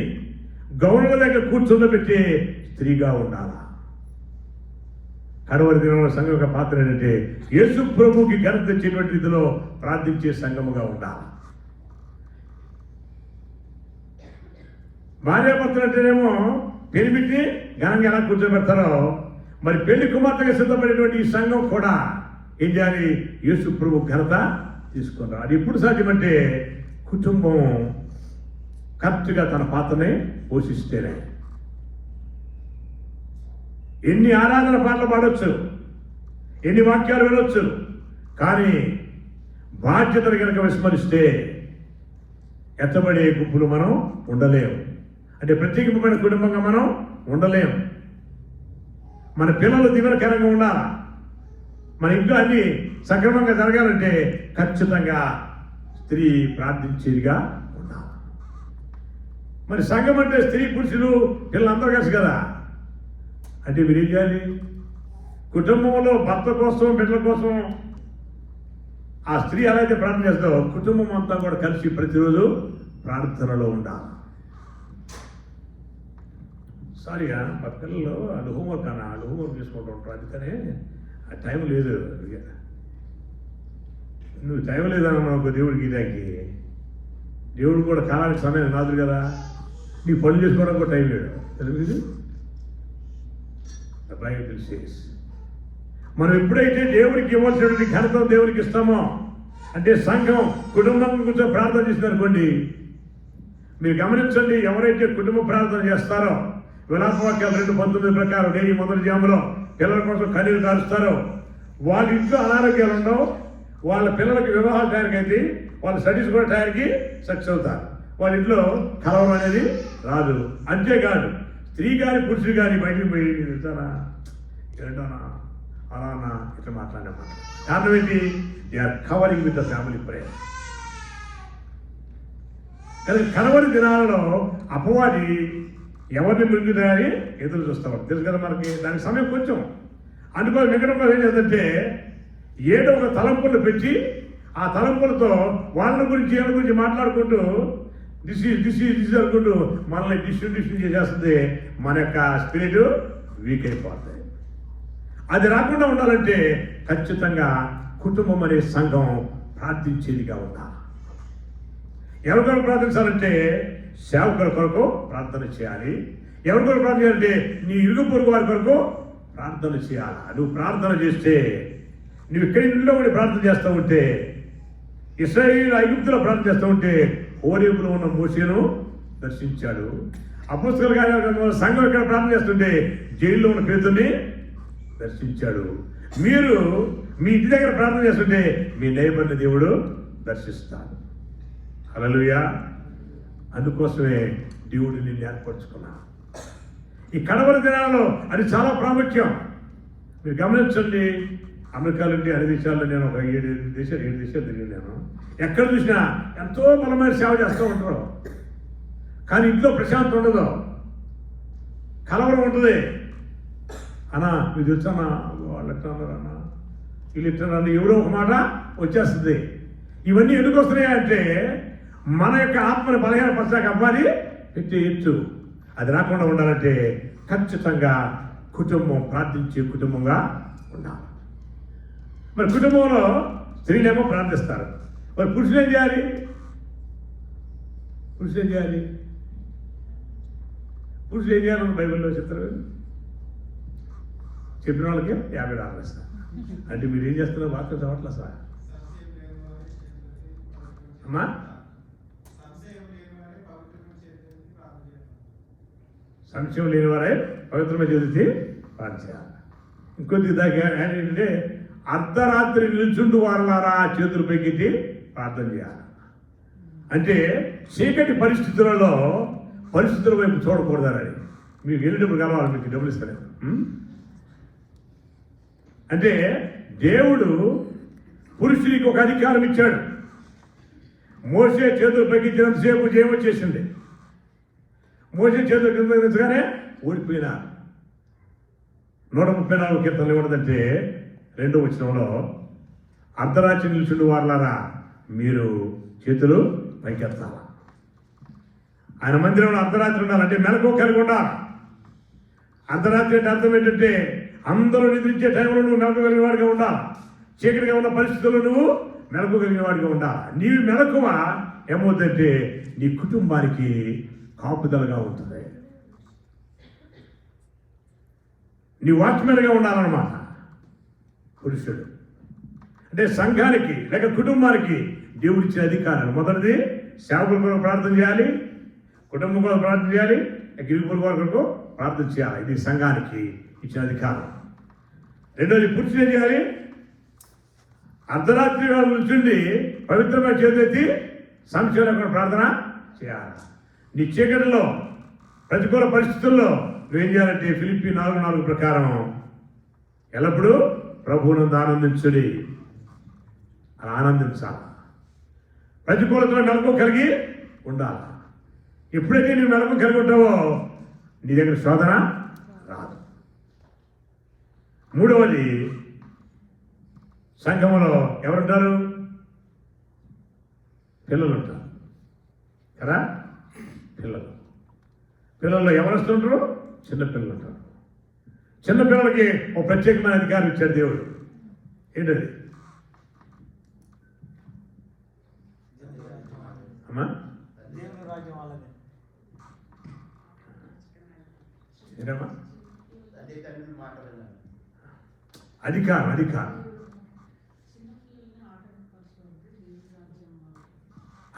గౌరవ లేక కూర్చోబెట్టే స్త్రీగా ఉండాలి. కడవరి దినంలో సంఘం యొక్క పాత్ర ఏంటంటే యేసు ప్రభువుకి ఘనత తెచ్చేటువంటి రీతిలో ప్రార్థించే సంఘముగా ఉండాలి. భార్యాభర్తలు అంటేనేమో పెనిమిటిని ఘనంగా ఎలా కూర్చోబెడతారో, మరి పెళ్లి కుమార్తెగా సిద్ధపడేటువంటి ఈ సంఘం కూడా ఏం చేయాలి? యేసు ప్రభు ఘనత తీసుకున్నారు. అది ఎప్పుడు సాధ్యమంటే కుటుంబం కరెక్ట్గా తన పాత్రని పోషిస్తేనే. ఎన్ని ఆరాధన పాటలు పాడవచ్చు, ఎన్ని వాక్యాలు వినొచ్చు, కానీ బాధ్యతలు కనుక విస్మరిస్తే ఎత్తబడే గుంపులు మనం ఉండలేము. అంటే ప్రత్యేకమైన కుటుంబంగా మనం ఉండలేము. మన పిల్లలు దీవెనకరంగా ఉండాలా, మన ఇంట్లో అన్ని సక్రమంగా జరగాలంటే ఖచ్చితంగా స్త్రీ ప్రార్థించేదిగా ఉండాలి. మరి సంఘం అంటే స్త్రీ పురుషులు పిల్లలందరూ కలిసి కదా. అంటే మీరేం చేయాలి? కుటుంబంలో భర్త కోసం బిడ్డల కోసం ఆ స్త్రీ ఎలా అయితే ప్రార్థన చేస్తారో కుటుంబం అంతా కూడా కలిసి ప్రతిరోజు ప్రార్థనలో ఉండాలి. సారీగా మా పిల్లలు వాళ్ళు హోంవర్క్ చేసుకుంటూ ఉంటారు, అందుకనే ఆ టైం లేదు. నువ్వు టైం లేదన్నా ఒక దేవుడికి దానికి దేవుడు కూడా కాలానికి సమయం రాదు కదా. నీ పనులు చేసుకోవడం కూడా టైం లేడు. తెలుగు బైబిల్ సేస్ మనం ఎప్పుడైతే దేవుడికి ఇవ్వాల్సినటువంటి ఘనత దేవుడికి ఇస్తామో, అంటే సంఘం కుటుంబం గురించి ప్రార్థన చేసిందనుకోండి, మీరు గమనించండి, ఎవరైతే కుటుంబ ప్రార్థన చేస్తారో విలాపవాక్యాలు 2:19 ప్రకారం డైలీ మొదటి జాములో పిల్లల కోసం కన్నీరు కారుస్తారో వాళ్ళ ఇంట్లో అనారోగ్యాలు ఉండవు, వాళ్ళ పిల్లలకి వివాహాలు తయారుకైతే వాళ్ళ స్టడీస్ కూడా టైంకి సక్సెస్ అవుతారు, వాళ్ళ ఇంట్లో కలవరం అనేది రాదు. అంతేకాదు స్త్రీ కానీ పురుషుడు కానీ బయటికి పోయి వెళ్తానా ఏంటోనా అలానా ఇట్లా మాట్లాడేమాట. కారణం ఏంటి? They are covering with the family prayer. కానీ కడవరి దినాలలో అపవాది ఎవరిని మృంగుతాయని ఎదురు చూస్తామని తెలుసు కదా మనకి. దానికి సమయం కొంచెం అందుకని మిగతా ఏం చేద్దంటే ఏదో ఒక తలంపులు పెట్టి ఆ తలంపులతో వాళ్ళ గురించి ఎవరి గురించి మాట్లాడుకుంటూ దిస్ అనుకుంటూ మనల్ని డిస్ట్రిబ్యూషన్ చేసేస్తుంది. మన యొక్క స్పిరిట్ వీక్ అయిపోతుంది. అది రాకుండా ఉండాలంటే ఖచ్చితంగా కుటుంబం అనే సంఘం ప్రార్థించేదిగా ఉండాలి. ఎవరి కొరకు ప్రార్థించాలంటే సేవకుల కొరకు ప్రార్థన చేయాలి. ఎవరి కొరకు ప్రార్థన చేయాలంటే నీ ఇరుగు పొరుగు వారి కొరకు ప్రార్థన చేయాలి. నువ్వు ప్రార్థన చేస్తే, నువ్వు ఇక్కడ ఇంట్లో కూడా ప్రార్థన చేస్తూ ఉంటే, ఇశ్రాయేలు ఐగుప్తులో ప్రార్థన చేస్తూ ఉంటే హోరేబులో ఉన్న మోషేను దర్శించాడు. అపొస్తలుల కార్యాల సంఘం ఇక్కడ ప్రార్థన చేస్తుంటే జైల్లో ఉన్న పేతుర్ని దర్శించాడు. మీరు మీ ఇంటి దగ్గర ప్రార్థన చేస్తుంటే మీ నైబర్ని దేవుడు దర్శిస్తాడు. హల్లెలూయా. అందుకోసమే దేవుడు నిన్ను ఏర్పరచుకున్నాడు. ఈ కడవరి దినాల్లో అది చాలా ప్రాముఖ్యం. మీరు గమనించండి, అమెరికాలో ఉంటే అన్ని దేశాల్లో నేను ఒక 7 దేశాలు తిరిగినాను. ఎక్కడ చూసినా ఎంతో బలమైన సేవ చేస్తూ ఉంటారు, కానీ ఇంట్లో ప్రశాంతం ఉండదు, కలవరం ఉంటుంది. అన్నా మీరు తెలుసన్నా వాళ్ళు ఎట్లా ఉన్నారు అన్న, వీళ్ళు ఎట్లా ఎవరో ఒక మాట వచ్చేస్తుంది. ఇవన్నీ ఎందుకు వస్తున్నాయంటే మన యొక్క ఆత్మని బలహీనపరచాక అవ్వాలి పెట్టేయచ్చు. అది రాకుండా ఉండాలంటే ఖచ్చితంగా కుటుంబం ప్రార్థించే కుటుంబంగా ఉండాలి. మరి కుటుంబంలో స్త్రీలేమో ప్రార్థిస్తారు, మరి పురుషులు ఏం చేయాలి? పురుషులు ఏం చేయాలి బైబిల్లో చెప్తారు. చెప్పిన వాళ్ళకి $50 ఇస్తారు. అంటే మీరు ఏం చేస్తున్నారు? వాక్యం చదవట్లా సార్ అమ్మా? సంశయం లేని వారే పవిత్రమైన చేతి ప్రార్థించాలి. ఇంకొద్ది దాకా ఏంటంటే అర్ధరాత్రి నిల్చుండు వాళ్ళారా చేతులు పైకెత్తి ప్రార్థన చేయాలి. అంటే చీకటి పరిస్థితుల వైపు చూడకూడదని మీకు వెళ్ళేటప్పుడు కావాలి, మీకు డబ్బులు ఇస్తారు. అంటే దేవుడు పురుషునికి ఒక అధికారం ఇచ్చాడు. మోసే చేతులు పైకించినంతసేపు జయం వచ్చేసింది. మోసే చేతులు కిందగానే ఓడిపోయినారు. 134 కీర్తనలు ఏమన్నదంటే 2వ వచనంలో అర్ధరాత్రి నిల్చుండు వాళ్ళారా మీరు చేతులు పైకెత్తాల. ఆయన మందిరంలో అర్ధరాత్రి ఉండాలంటే మెలకు కలిగి ఉండాలి. అర్ధరాత్రి అంటే అర్థం ఏంటంటే అందరూ నిద్రించే టైంలో నువ్వు మెలకు కలిగిన వాడిగా ఉండాలి. చీకటిగా ఉన్న పరిస్థితుల్లో నువ్వు మెలకు కలిగిన వాడిగా ఉండాలి. నీవు మెలకువ ఏమవుతుందంటే నీ కుటుంబానికి కాపుదలగా ఉంటుంది. నీ వాచ్మెన్గా ఉండాలన్నమాట పురుషుడు. అంటే సంఘానికి లేక కుటుంబానికి దేవుడిచ్చిన అధికారాలు. మొదటిది సేవకుల కొరకు ప్రార్థన చేయాలి, కుటుంబం కొరకు ప్రార్థన చేయాలి, గిరిపుల కొరకు ప్రార్థన చేయాలి. ఇది సంఘానికి ఇచ్చిన అధికారం. రెండోది పురుషుడు ఏం చేయాలి? అర్ధరాత్రి వాళ్ళు కూర్చుండి పవిత్రమైన చేతులెత్తి సంశయం లేకుండా ప్రార్థన చేయాలి. నీ చీకటిలో ప్రతికూల పరిస్థితుల్లో నువ్వేం చేయాలంటే ఫిలిప్పీ 4:4 ప్రకారం ఎల్లప్పుడూ ప్రభువునందు ఆనందించుడి. అలా ఆనందించాలి. ప్రతికూలతలో మెలకు కలిగి ఉండాలి. ఎప్పుడైతే నువ్వు మెలకు కలిగి ఉంటావో నీ దగ్గర శోధన రాదు. మూడవది సంఘంలో ఎవరుంటారు? పిల్లలు ఉంటారు కదా. పిల్లల్లో ఎవరు వస్తుంటారు? చిన్నపిల్లలు ఉంటారు. చిన్నపిల్లలకి ఒక ప్రత్యేకమైన అధికారం ఇచ్చాడు దేవుడు. ఏంటది అమ్మా? ఏంటమ్మా?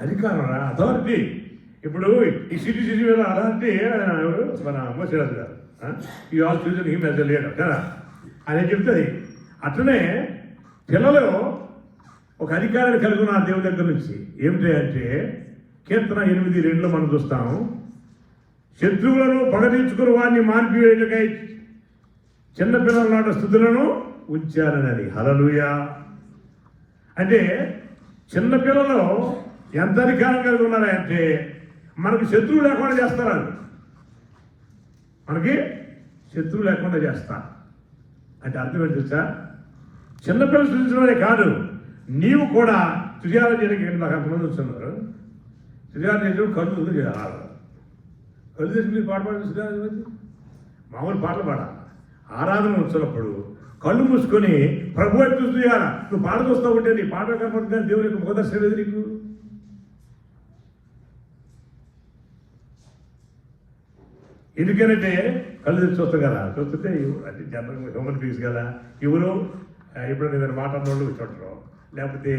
అధికారం రా, అథారిటీ. ఇప్పుడు ఈ సిటీ మీద అథారిటీ మన మోసరాజు గారు, ఈ ఆల్ చూసిన ఈ మెజర్ లీడర్ కదా అని చెప్తుంది. అట్లనే పిల్లలు ఒక అధికారాన్ని కలిగి ఉన్నారు దేవుడి దగ్గర నుంచి. ఏమిటి అంటే కీర్తన 8:2 మనం చూస్తాం. శత్రువులను పగదీర్చుకుని వారిని మాన్పివేయటకై చిన్నపిల్లల నాట స్థుతులను ఉంచారని. హల్లెలూయా. అంటే చిన్నపిల్లలు ఎంత అధికారం కలిగి ఉన్నారంటే మనకు శత్రువు లేకుండా చేస్తారు. మనకి శత్రువు లేకుండా చేస్తారు అంటే అర్థం ఏంటి తెలుసా? చిన్నపిల్లలు సృష్టించడమే కాదు, నీవు కూడా సుజాలు చేయడానికి నాకు అంతమంది వస్తున్నారు. సుజాలు చేసిన కళ్ళు చేయాలి. కళ్ళు చేసి మీరు పాట పాడు సుజాలు మామూలు పాటలు పాడాలి. ఆరాధన వచ్చినప్పుడు కళ్ళు మూసుకొని ప్రభు వైపు చూస్తూ చేయాలి. నువ్వు పాట చూస్తూ ఉంటే నీ పాట కనపడుతుంది, దేవుని యొక్క ముఖదర్శనం లేదు నీకు. ఎందుకంటే కళ్ళు తెచ్చి చూస్తాం కదా, చూస్తుంటే అది జనరల్ హ్యూమన్ బీయింగ్స్ కదా. ఎవరు ఇప్పుడు నేను మాట్లాడిన వాళ్ళు వచ్చి ఉంటారు, లేకపోతే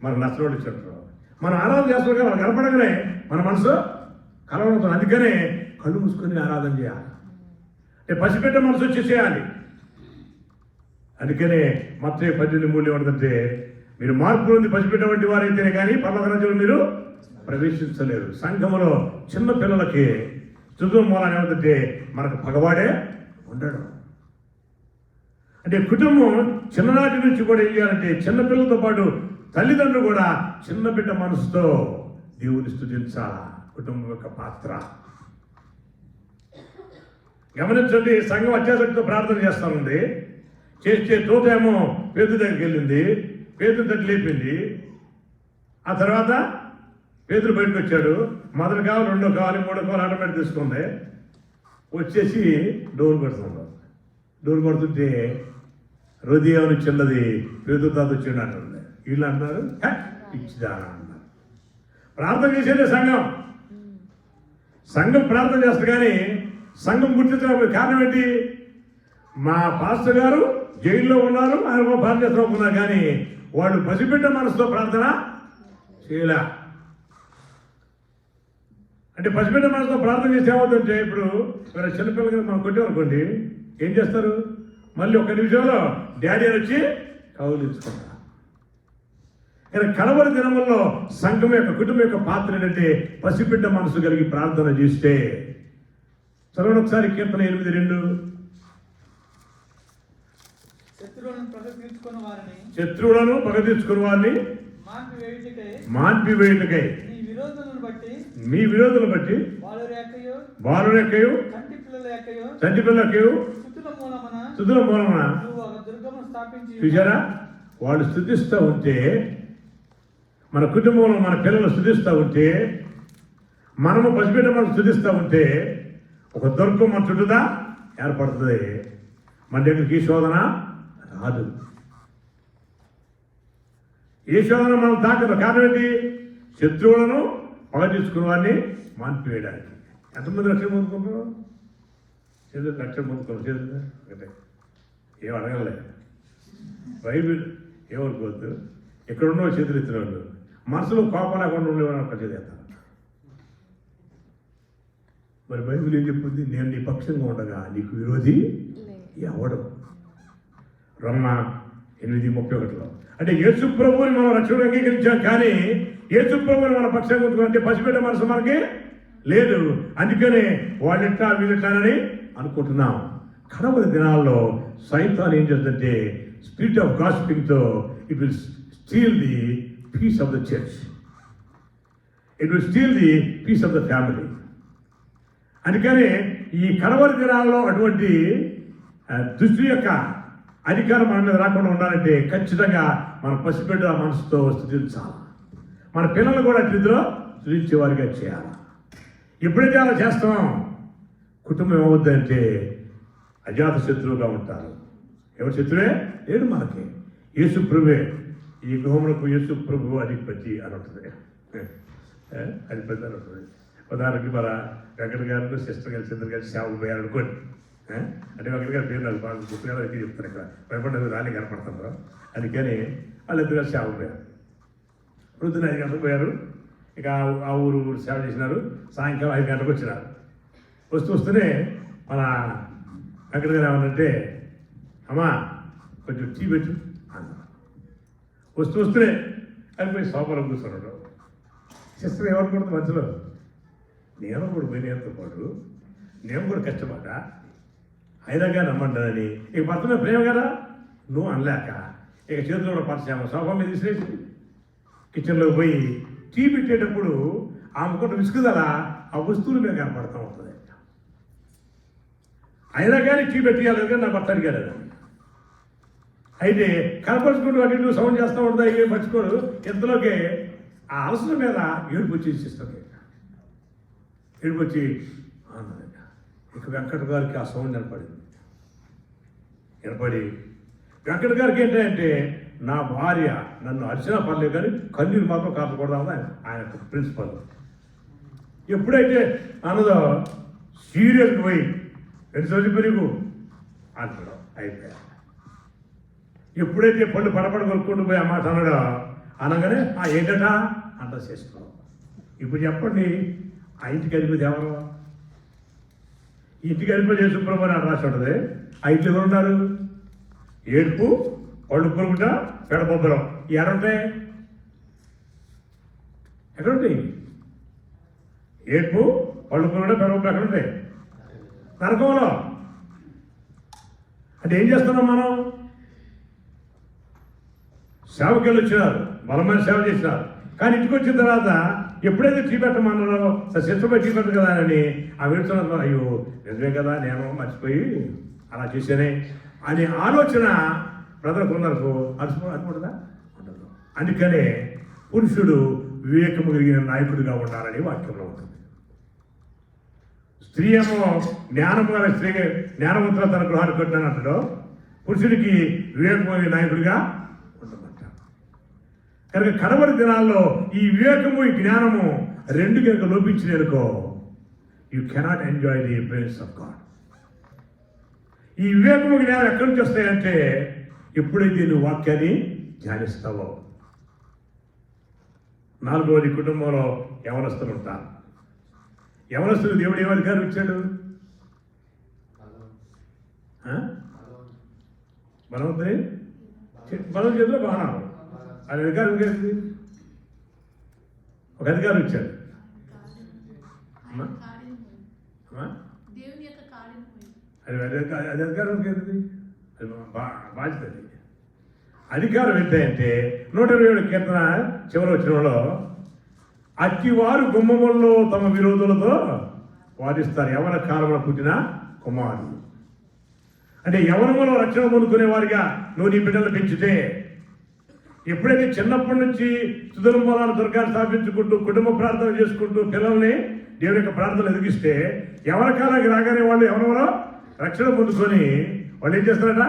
మన నచ్చిన వాళ్ళు వచ్చి ఉంటారు. మనం ఆరాధన చేస్తాం కదా, కనపడగానే మన మనసు కలవడుతుంది. అందుకనే కళ్ళు మూసుకొని ఆరాధన చేయాలి. అంటే పసిపెట్ట మనసు వచ్చేసేయాలి. అందుకనే మత్తయి 18:3 ఏమంటుందంటే, మీరు మార్పు నుండి పసిపెట్ట వంటి వారైతేనే కానీ పరలోక రాజ్యంలో మీరు ప్రవేశించలేరు. సంఘములో చిన్న పిల్లలకి స్థుతుల మూలాన్ని ఏమంటుంటే మనకు పగవాడే ఉండడు. అంటే కుటుంబం చిన్ననాటి నుంచి కూడా ఏం చేయాలంటే చిన్నపిల్లలతో పాటు తల్లిదండ్రులు కూడా చిన్న బిడ్డ మనసుతో దేవుని స్తుతించాల. కుటుంబం యొక్క పాత్ర గమనించండి. సంఘం అత్యాసక్తితో ప్రార్థన చేస్తానుంది. చేస్తే తోట ఏమో పేదల దగ్గరికి వెళ్ళింది, పేదలు తట్టి లేపింది. ఆ తర్వాత పేదలు బయటకు వచ్చాడు. మొదటి కావాలి, రెండో కావాలి, మూడో కావాలి ఆటోమేటిక్ తీసుకుంది. వచ్చేసి డోర్ కొడుతుంది. డోర్ కొడుతుంటే హృదయం చిన్నది పేదల తాత వచ్చాడు అంటుంది. వీళ్ళు అంటున్నారు పిచ్చిదా అన్నారు. ప్రార్థన చేసేదే సంఘం. సంఘం ప్రార్థన చేస్తారు కానీ సంఘం గుర్తించడం కారణం ఏంటి? మా పాస్టర్ గారు జైల్లో ఉన్నారు, ఆయన ప్రార్థన చేస్తున్నారు కానీ వాళ్ళు పసిబిడ్డ మనసుతో ప్రార్థన చేయలే. అంటే పసిబిడ్డ మనసుతో ప్రార్థన చేసి ఏమవుతుంటే, ఇప్పుడు చిన్నపిల్లలు మనం కొట్టామనుకోండి, ఏం చేస్తారు? మళ్ళీ 1 నిమిషంలో డాడీ అని వచ్చి కౌలించుకుంటారు. కానీ కడవరి దినముల్లో సంఘం యొక్క కుటుంబం యొక్క పాత్ర ఏంటంటే పసిబిడ్డ మనసు కలిగి ప్రార్థన చేస్తే. చదవండి ఒకసారి కీర్తన 8:2. శత్రువులను పగ తీర్చుకున్న వారిని మాన్పివేయుటకై మీ విరోధులను బట్టి బాలు రెక్కయు చంటి పిల్లకయు స్తుతుల మూలమున చూసారా? వాళ్ళు స్తుతిస్తూ ఉంటే, మన కుటుంబంలో మన పిల్లలు స్తుతిస్తూ ఉంటే, మనము పసిబిడ్డ మనం స్తుతిస్తూ ఉంటే ఒక దుర్గం మన చుట్టూదా ఏర్పడుతుంది. మన దగ్గరికి ఈ శోధన రాదు. ఏ శోధన మనం తాకదు. కారణం ఏంటి? శత్రువులను పగ తీసుకున్న వాడిని మాన్పివేయడానికి. ఎంతమంది రక్షణ పొందుకుంటున్నారు? చేతులు రక్షణ పొందుకున్నారు. చేతులు ఒకటే ఏం అడగలేదు. బైబిల్ ఏమనుకోవద్దు. ఇక్కడ ఉన్న చేతులు ఎత్తిన వాళ్ళు మనసులో కోపం లేకుండా ఉండేవాళ్ళు ఒక చేతి ఎత్తారు. మరి బైబిల్ ఏం చెప్తుంది? నేను నీ పక్షంగా ఉండగా నీకు విరోధి ఎవడు. రొమ్మ 8:31. అంటే యేసు ప్రభువుని మనం రక్షణ అంగీకరించాం కానీ యేసు ప్రభువుని మన పక్షంగా ఉంచుకుంటే పసిబిడ్డ మనసు మనకి లేదు. అందుకనే వాళ్ళిట్టా వీళ్ళిట్టానని అనుకుంటున్నాం. కడవరి దినాల్లో సైతాన్ ఏం చేస్తుందంటే స్పిరిట్ ఆఫ్ గాసిపింగ్ తో it will steal the peace of the church, it will steal the peace of the family. అందుకని ఈ కడవరి దినాల్లో అటువంటి దుష్టి యొక్క అధికారం మన మీద రాకుండా ఉండాలంటే ఖచ్చితంగా మన పసిబిడ్డ మనసుతో స్తుతించాలి. మన పిల్లలు కూడా అట్లిద్దరూ స్తుతించే వారిగా చేయాలి. ఎప్పుడైతే అలా చేస్తాం కుటుంబం ఏమవుద్దంటే అజాత శత్రువుగా ఉంటారు. ఎవరి శత్రువే లేడు మనకి. యేసు ప్రభువే ఈ గృహములకు యేసు ప్రభు అధిపతి అని ఉంటుంది. అధిపతి అని ఉంటుంది. ఉదాహరణకి మన వెంకట గారు సిస్టర్ గారు సిద్ధర్ గారు సేవలు పోయారు అనుకోండి. అంటే వెంకట గారి పేరు నాకు బాగా గుర్తుగా అయితే చెప్తాను. ఇక్కడ భయపడ్డ రాని కనపడుతున్నారు. అందుకని వాళ్ళిద్దరు గారు సేవలు పోయారు. వృద్ధులు 5 గంటలకు పోయారు. ఇక ఆ ఊరు సేవ చేసినారు. సాయంకాలం 5 గంటలకు వచ్చినారు. వస్తూనే మన వెంకట గారు ఏమన్నంటే, అమ్మా కొంచెం టీ పెట్టు అన్నారు. వస్తూనే అది పోయి సోఫాలో కూర్చున్నాడు. సిస్టర్ ఏమనుకుంటుంది మధ్యలో, నేను కూడా పోయి నేనుతో పాటు నేను కూడా కష్టపడ్డా అయినా కానీ రమ్మంటానని. ఇక భర్త మీద ప్రేమ కదా నువ్వు అనలేక ఇక చేతిలో కూడా పరిచయం సోఫా మీద తీసేసి కిచెన్లోకి పోయి టీ పెట్టేటప్పుడు ఆమెకుంటే విసుగుదల ఆ వస్తువుల మీద కనపడతా ఉంటుంది. అయినా కానీ టీ పెట్టేయాలి కానీ నా భర్త అడిగాడు. అయితే కనపరుచుకుంటూ అటు ఇటు సౌండ్ చేస్తూ ఉంటా. ఏం పరుచుకోడు. ఇంతలోకి ఆ అవసరం మీద ఏడుపు వచ్చేసిస్తుంది. ఏడుపు వచ్చి అన్నదట. ఇక వెంకట గారికి ఆ సౌండ్ వినపడి వెంకట గారికి ఏంటంటే నా భార్య నన్ను అరిచినా పర్లేదు కానీ కన్నీరు మాత్రం కాచకూడదు ఆయన ప్రిన్సిపల్. ఎప్పుడైతే అన్నదో సీరియస్కి పోయి 2 రోజులు పెరుగు అంటాడు. అయిపోయా. ఎప్పుడైతే పళ్ళు పడపడ కొనుక్కుంటూ పోయి ఆ మాట అన్నాడో అనగానే ఏంటట అంత చేసుకో. ఇప్పుడు చెప్పండి, ఆ ఇంటికి అధిపతి ఎవరు? ఇంటికి అధిపతి యేసుప్రభు అని రాసి ఉంటుంది. ఆ ఇంట్లో ఎవరు ఉన్నారు? ఏడుపు, పళ్ళు పొరుగుట, పెడబొబ్బరం. ఎక్కడుంటాయి? ఎక్కడుంటాయి? ఏడుపు, పళ్ళు పొరుగుట, పెడబొబ్బరం ఎక్కడుంటాయి? నరకంలో. అంటే ఏం చేస్తున్నాం మనం? సేవకులు వచ్చినారు, బలమైన సేవ చేసినారు. కానీ ఇంటికి వచ్చిన తర్వాత ఎప్పుడైతే టీ పెట్టమన్నారో సిద్ధపై టీ పెట్టదు కదా అని ఆ వెళ్తున్నారు. అయ్యో నిజమే కదా, నేను మర్చిపోయి అలా చేశానే అనే ఆలోచన బ్రదర్కు ఉన్నరకు అనుకుంటుందా? ఉండదు. అందుకనే పురుషుడు వివేకము కలిగిన నాయకుడిగా ఉండాలని వాక్యంలో ఉంటుంది. స్త్రీ ఏమో జ్ఞానము గల స్త్రీ, జ్ఞానవంతుల తన గృహాన్ని కట్టినాను అంటాడు. పురుషుడికి వివేకము కలిగిన నాయకుడిగా ఉండమంటాడు. కనుక కడవరి దినాల్లో ఈ వివేకము, ఈ జ్ఞానము రెండు కనుక లోపించిననుకో, you cannot enjoy the presence of God. ఈ వివేకము, జ్ఞానం ఎక్కడి నుంచి వస్తాయంటే ఎప్పుడైతే నువ్వు వాక్యాన్ని ధ్యానిస్తావో. నాలుగవది, కుటుంబంలో యవనస్తులు ఉంటారు. యవనస్తులు దేవుడు ఏ అధికారం ఇచ్చాడు? బలవంతుని బలం చేతిలో బాణాలు. అది అధికారం ఇంకేంటి? ఒక అధికారం ఇచ్చాడు. అది అధికారం ఇంకేంటి? అది బాధ్యత. అధికారం ఏంటంటే 127 కీర్తన చివరి వచనంలో, అట్టివారు గుమ్మముల్లో తమ విరోధులతో వాదిస్తారు, యవన కాలంలో పుట్టిన కుమారులు. అంటే యవనములో రక్షణ పొందుకునే వారిగా నువ్వు నీ బిడ్డలు పెంచితే, ఎప్పుడైతే చిన్నప్పటి నుంచి తుదల మూలాల దుర్గాన్ని స్థాపించుకుంటూ కుటుంబ ప్రార్థన చేసుకుంటూ పిల్లల్ని దేవుని యొక్క ప్రార్థనలు ఎదిగిస్తే, యవన కాలానికి రాగానే వాళ్ళు యవనంలో రక్షణ పొందుకొని వాళ్ళు ఏం చేస్తారట?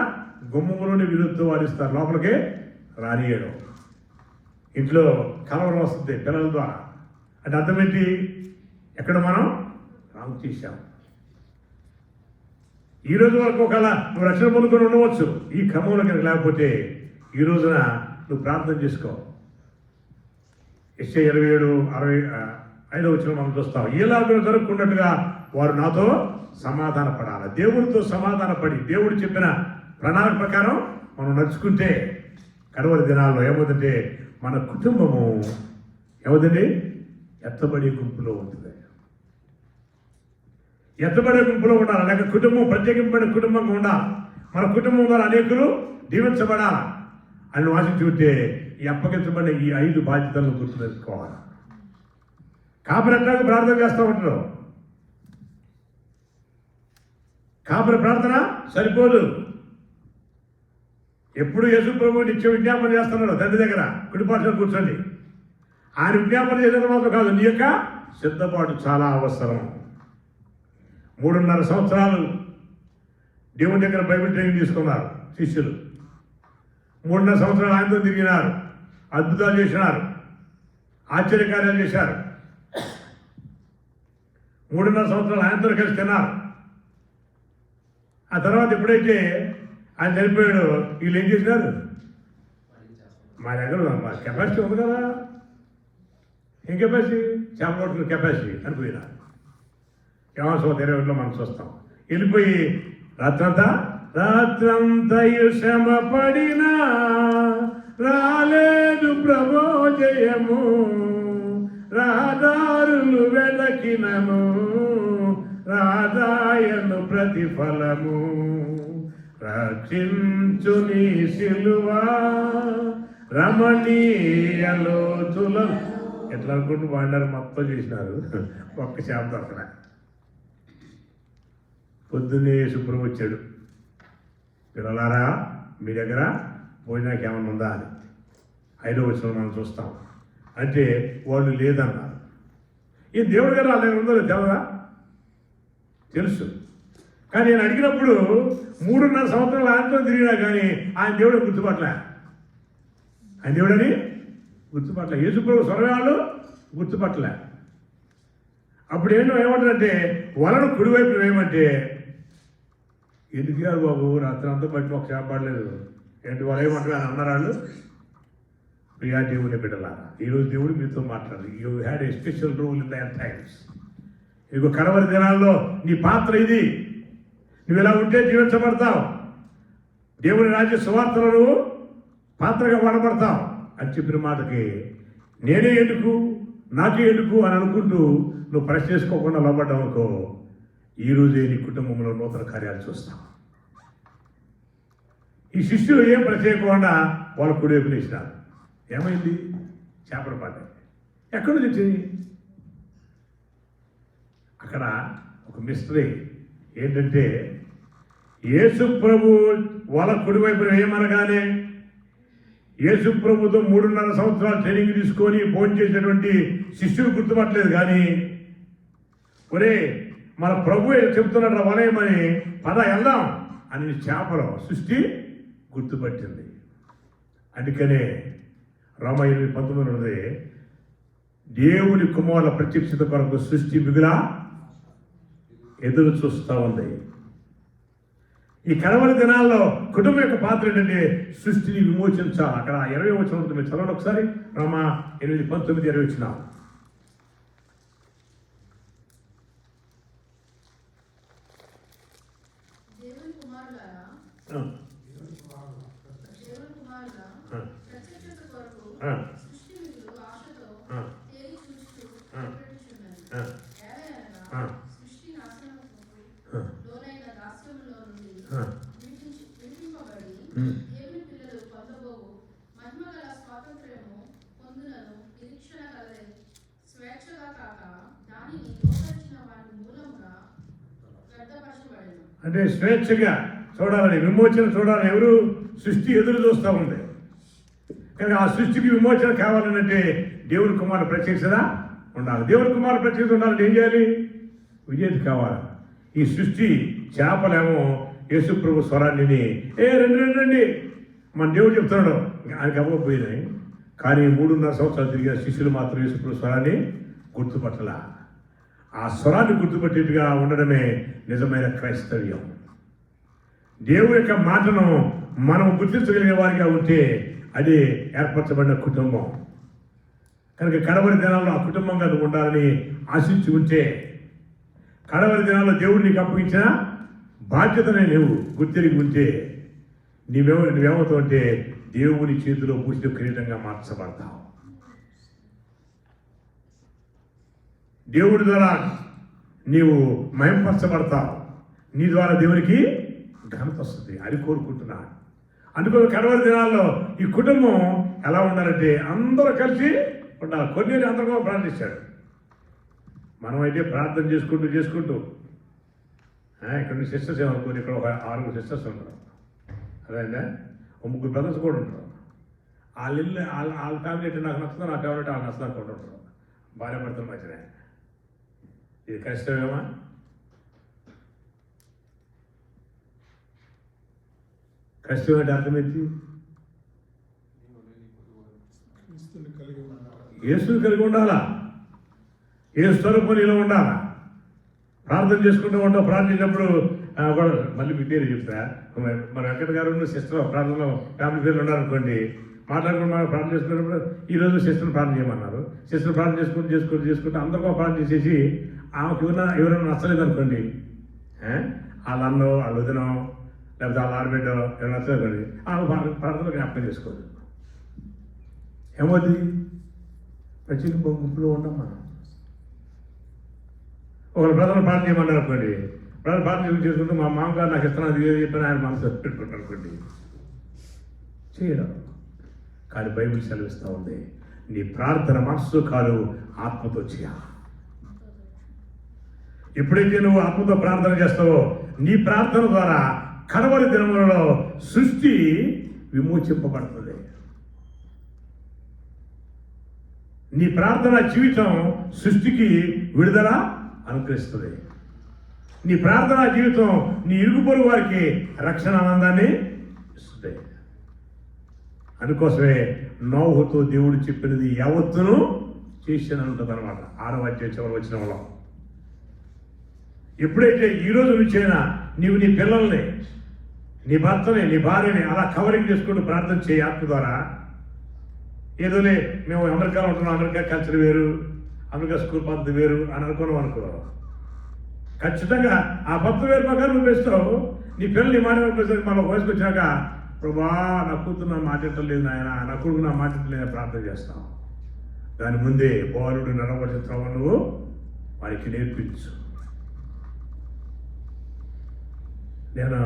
గుమ్మములోని విరుద్ధ వాడిస్తారు, లోపలికి రానియడం. ఇంట్లో కలవరం వస్తుంది పిల్లల ద్వారా. అంటే అర్థం ఏంటి? ఎక్కడ మనం రాంగ్ చేశాం. ఈ రోజు వరకు ఒకవేళ నువ్వు రక్షణ పొందుకొని ఉండవచ్చు, ఈ క్రమంలో కనుక లేకపోతే ఈ రోజున నువ్వు ప్రార్థన చేసుకో. యెషయా 27:65 వచ్చిన మనం చూస్తాం. ఏలాగో జరుపుకున్నట్టుగా వారు నాతో సమాధాన పడాలి. దేవుడితో సమాధాన పడి దేవుడు చెప్పిన ప్రణాళిక ప్రకారం మనం నడుచుకుంటే కడవరి దినాల్లో ఏమవుతుందంటే మన కుటుంబము ఏమవుతుంది? ఎత్తబడే గుంపులో ఉంటుంది. ఎత్తబడే గుంపులో ఉండాలి. లేక కుటుంబం ప్రత్యేకింపబడిన కుటుంబంగా ఉండాలి. మన కుటుంబం ద్వారా అనేకులు దీవించబడాలి అని ఆశించుకుంటే ఈ అప్పగించబడిన ఈ 5 బాధ్యతలను గుర్తుపెట్టుకోవాలి. కాపరెట్టాగా ప్రార్థన చేస్తూ ఉంటారు. కాపరి ప్రార్థన సరిపోదు. ఎప్పుడు యేసు ప్రభు నిత్య విజ్ఞాపన చేస్తున్నాడు తండ్రి దగ్గర కుడిపాట్లో కూర్చోండి. ఆయన విజ్ఞాపన చేసేది మాత్రం కాదు, నీ యొక్క సిద్ధపాటు చాలా అవసరం. 3.5 సంవత్సరాలు దేవుని దగ్గర బైబిల్ ట్రైనింగ్ తీసుకున్నారు శిష్యులు. 3.5 సంవత్సరాలు ఆయనతో తిరిగినారు, అద్భుతాలు చేసినారు, ఆశ్చర్యకార్యాలు చేశారు. 3.5 సంవత్సరాలు ఆయనతో కలిసి తిన్నారు. ఆ తర్వాత ఎప్పుడైతే ఆయన చనిపోయాడు, వీళ్ళు ఏం చేసినారు? మా దగ్గర మా కెపాసిటీ ఉంది కదా, ఏం కెపాసిటీ? చేప పట్టుకునే కెపాసిటీ అనిపోయినారు. యెహోషువ 21లో మనం చూస్తాం. వెళ్ళిపోయి రాత్రంతా శ్రమ పడినా రాలేదు ప్రభో జయము, రాదారులు వెదకినను రాదాయను ప్రతిఫలము, రక్షించు నీ సిలువా రమణీయలోతుల. ఎట్లా అనుకుంటూ వాడినారు, మొత్తం చేసినారు, ఒక్క శాపం దొరకన. పొద్దున్నే శుభ్రం వచ్చాడు, పిల్లలారా మీ దగ్గర భోజనానికి ఏమన్నా ఉందా అని. 5వ వచనం మనం చూస్తాం. అంటే వాళ్ళు లేదన్నారు. ఈ దేవుడి గారు వాళ్ళ దగ్గర ఉందో తెలదా? తెలుసు. కానీ నేను అడిగినప్పుడు 3.5 సంవత్సరాలు ఆయనతో తిరిగినా కానీ ఆయన దేవుడు గుర్తుపట్టలే. ఆయన దేవుడని గుర్తుపట్టలే. యేసుప్రభు స్వరవాళ్ళు గుర్తుపట్టలే. అప్పుడు ఏమంటారంటే వలను కుడివైపు ఏమంటే, ఎందుకు గారు బాబు రాత్రి అంతా బట్టి ఒక చేప పడలేదు ఏంటి? వాళ్ళు ఏమంటారు అని అన్నారు. ప్రియా దేవుని బిడ్డలారా, ఈరోజు దేవుడు మీతో మాట్లాడు. You had a special role in the end times. ఇదిగో కడవరి దినాల్లో నీ పాత్ర ఇది. నువ్వు ఇలా ఉంటే జీవించబడతావు. దేవుని రాజ్య సువార్తలను పాత్రగా వాడబడతావు అని చెప్పిన మాటకి నేనే ఎందుకు, నాకే ఎందుకు అని అనుకుంటూ నువ్వు ప్రశ్న చేసుకోకుండా లోబడ్డావు అనుకో, ఈరోజే నీ కుటుంబంలో నూతన కార్యాలు చూస్తావు. ఈ శిష్యులు ఏం ప్రత్యేకకుండా వాళ్ళ కుడివైపు లేచినారు. ఏమైంది? చేపలు పడ్డాయి. ఎక్కడి నుంచి వచ్చింది? అక్కడ ఒక మిస్టరీ ఏంటంటే, యేసు ప్రభు వాళ్ళ కుడివైపు వేయమనగానే యేసు ప్రభుతో 3.5 సంవత్సరాలు ట్రైనింగ్ తీసుకొని భోజనం చేసినటువంటి శిష్యులు గుర్తుపట్టలేదు. కానీ ఒరే మన ప్రభు చెప్తున్నాడు వలయమని పద వెళ్దాం అని చేపలు సృష్టి గుర్తుపట్టింది. అందుకనే రోమా 8:19 ఉన్నది, దేవుని కుమారుల ప్రత్యక్షత కొరకు సృష్టి మిగులా ఎదురు చూస్తూ ఉంది. ఈ కడవరి దినాల్లో కుటుంబం యొక్క పాత్ర ఏంటంటే సృష్టిని విమోచించాలి. అక్కడ 20 వచనం ఉంటుంది, మీరు చదవండి ఒకసారి. రోమా 8:19-20 వచ్చిన. అంటే స్వేచ్ఛగా చూడాలని, విమోచన చూడాలని ఎవరు? సృష్టి ఎదురు చూస్తూ ఉంది. కానీ ఆ సృష్టికి విమోచన కావాలంటే దేవుని కుమారుడు ప్రత్యక్షత ఉండాలి. దేవుని కుమారుడు ప్రత్యక్షత ఉండాలంటే ఏం చేయాలి? విజేత కావాలి. ఈ సృష్టి చేపలేమో యేసు ప్రభు స్వరాన్ని రండి మన దేవుడు చెప్తున్నాడు, ఆయనకి అవ్వకపోయినాయి. కానీ 3.5 సంవత్సరాలు తిరిగిన శిష్యులు మాత్రం యేసు ప్రభు స్వరాన్ని గుర్తుపట్టల. ఆ స్వరాన్ని గుర్తుపట్టేట్టుగా ఉండడమే నిజమైన క్రైస్తవ్యం. దేవుడి యొక్క మాటను మనం గుర్తించగలిగే వారిగా ఉంటే అది ఏర్పరచబడిన కుటుంబం. కనుక కడవరి దినాల్లో ఆ కుటుంబంగా నువ్వు ఉండాలని ఆశించి ఉంటే, కడవరి దినాల్లో దేవుడు నీకు అప్పగించిన బాధ్యతనే నువ్వు గుర్తిరిగి ఉంటే నువ్వేమవుతావు అంటే దేవుని చేతిలో పూసిన కిరీటంగా మార్చబడతావు. దేవుడి ద్వారా నీవు మయంపరచబడతావు. నీ ద్వారా దేవునికి ఘనత వస్తుంది. అది కోరుకుంటున్నాను. అందుకో కడవరి దినాల్లో ఈ కుటుంబం ఎలా ఉండాలంటే అందరూ కలిసి ఉండాలి. కొన్ని అందరూ ప్రార్థించాడు. మనమైతే ప్రార్థన చేసుకుంటూ ఇక్కడ సిస్టర్స్ ఏమనుకోని, ఇక్కడ ఒక 6 సిస్టర్స్ ఉంటారు. అదేంటే 3 బ్రదర్స్ కూడా ఉంటారు. వాళ్ళ ఫ్యామిలీ అంటే నాకు నచ్చుతా, నాకు కావాలంటే వాళ్ళు నచ్చుతా కూడా ఉంటారు. భార్య భర్తల మధ్యనే. ఇది కష్టమేమా? కష్టం అంటే అర్థమైంది. యేసుని కలిగి ఉండాలా, ఏ స్వరూపం నీలో ఉండాలా. ప్రార్థన చేసుకుంటూ ఉంటాం. ప్రార్థించినప్పుడు మళ్ళీ మీ పేరు చెప్తా. మన వెంకట గారు సిస్టర్ ప్రార్థనలో ఫ్యామిలీ పేర్లు ఉన్నారనుకోండి, మాట్లాడుకుంటూ మనం ప్రార్థన చేసుకున్నప్పుడు ఈరోజు సిస్టర్ని ప్రార్థన చేయమన్నారు. సిస్టర్ ప్రార్థన చేసుకుంటూ అందరికీ ప్రార్థన చేసేసి ఆమెకు ఎవరైనా నచ్చలేదు అనుకోండి, వాళ్ళ అన్నో వాళ్ళ వదినో లేకపోతే వాళ్ళ ఆడబిడ్డో ఎవరైనా నచ్చలేదు అనుకోండి, ఆమె ప్రార్థనలో జ్ఞాపకం చేసుకోదు. ఏమవుతుంది? ప్రతి గుంపులో ఉంటాం మనం. ఒకరు బ్రదర్ని ప్రార్థన చేయమన్నారు అనుకోండి, బ్రదర్ ప్రార్థన చేసుకుంటూ మా మామగారు నాకు ఇస్తున్నాను అది చెప్పిన ఆయన మనసు పెట్టుకుంటారు అనుకోండి, చేయడం. కానీ బైబిల్ సెలవిస్తూ ఉంది, నీ ప్రార్థన మనస్సు కాదు ఆత్మతో చేయాలి. ఎప్పుడైతే నువ్వు ఆత్మతో ప్రార్థన చేస్తావో నీ ప్రార్థన ద్వారా కడవరి దినములలో సృష్టి విమోచింపబడుతుంది. నీ ప్రార్థన జీవితం సృష్టికి విడుదల అనుగ్రహిస్తుంది. నీ ప్రార్థనా జీవితం నీ ఇరుగు పొరుగు వారికి రక్షణ ఆనందాన్ని ఇస్తుంది. అందుకోసమే నోహుతో దేవుడు చెప్పినది యావత్తును చేసిన ఉంటుంది అనమాట. 6వ అధ్యాయం చివరి వచనంలో. ఎప్పుడైతే ఈ రోజు నుంచైనా నీవు నీ పిల్లల్ని, నీ భర్తని, నీ భార్యని అలా కవరింగ్ చేసుకుంటూ ప్రార్థన చేయి ఆత్మ ద్వారా, ఏదోలే మేము అమెరికాలో ఉంటున్నాం, అమెరికా కల్చర్ వేరు, అమెరికా స్కూల్ పద్ధతి వేరు అని అనుకున్నాం అనుకో, ఖచ్చితంగా ఆ పద్ధతి వేరు ప్రకారం నువ్వు పెంచుతావు. నీ పిల్లలు నీ మాట పెంచుతావు. మన వయసుకు వచ్చాక ప్రభా నా కూతురు నా మాట్లాడలేదు నాయన, నా కొడుకు నా మాట్లాడలేదు ప్రార్థన చేస్తాం. దాని ముందే బాలుడు నడవబడుతున్నావు నువ్వు వారికి నేర్పించు. నేను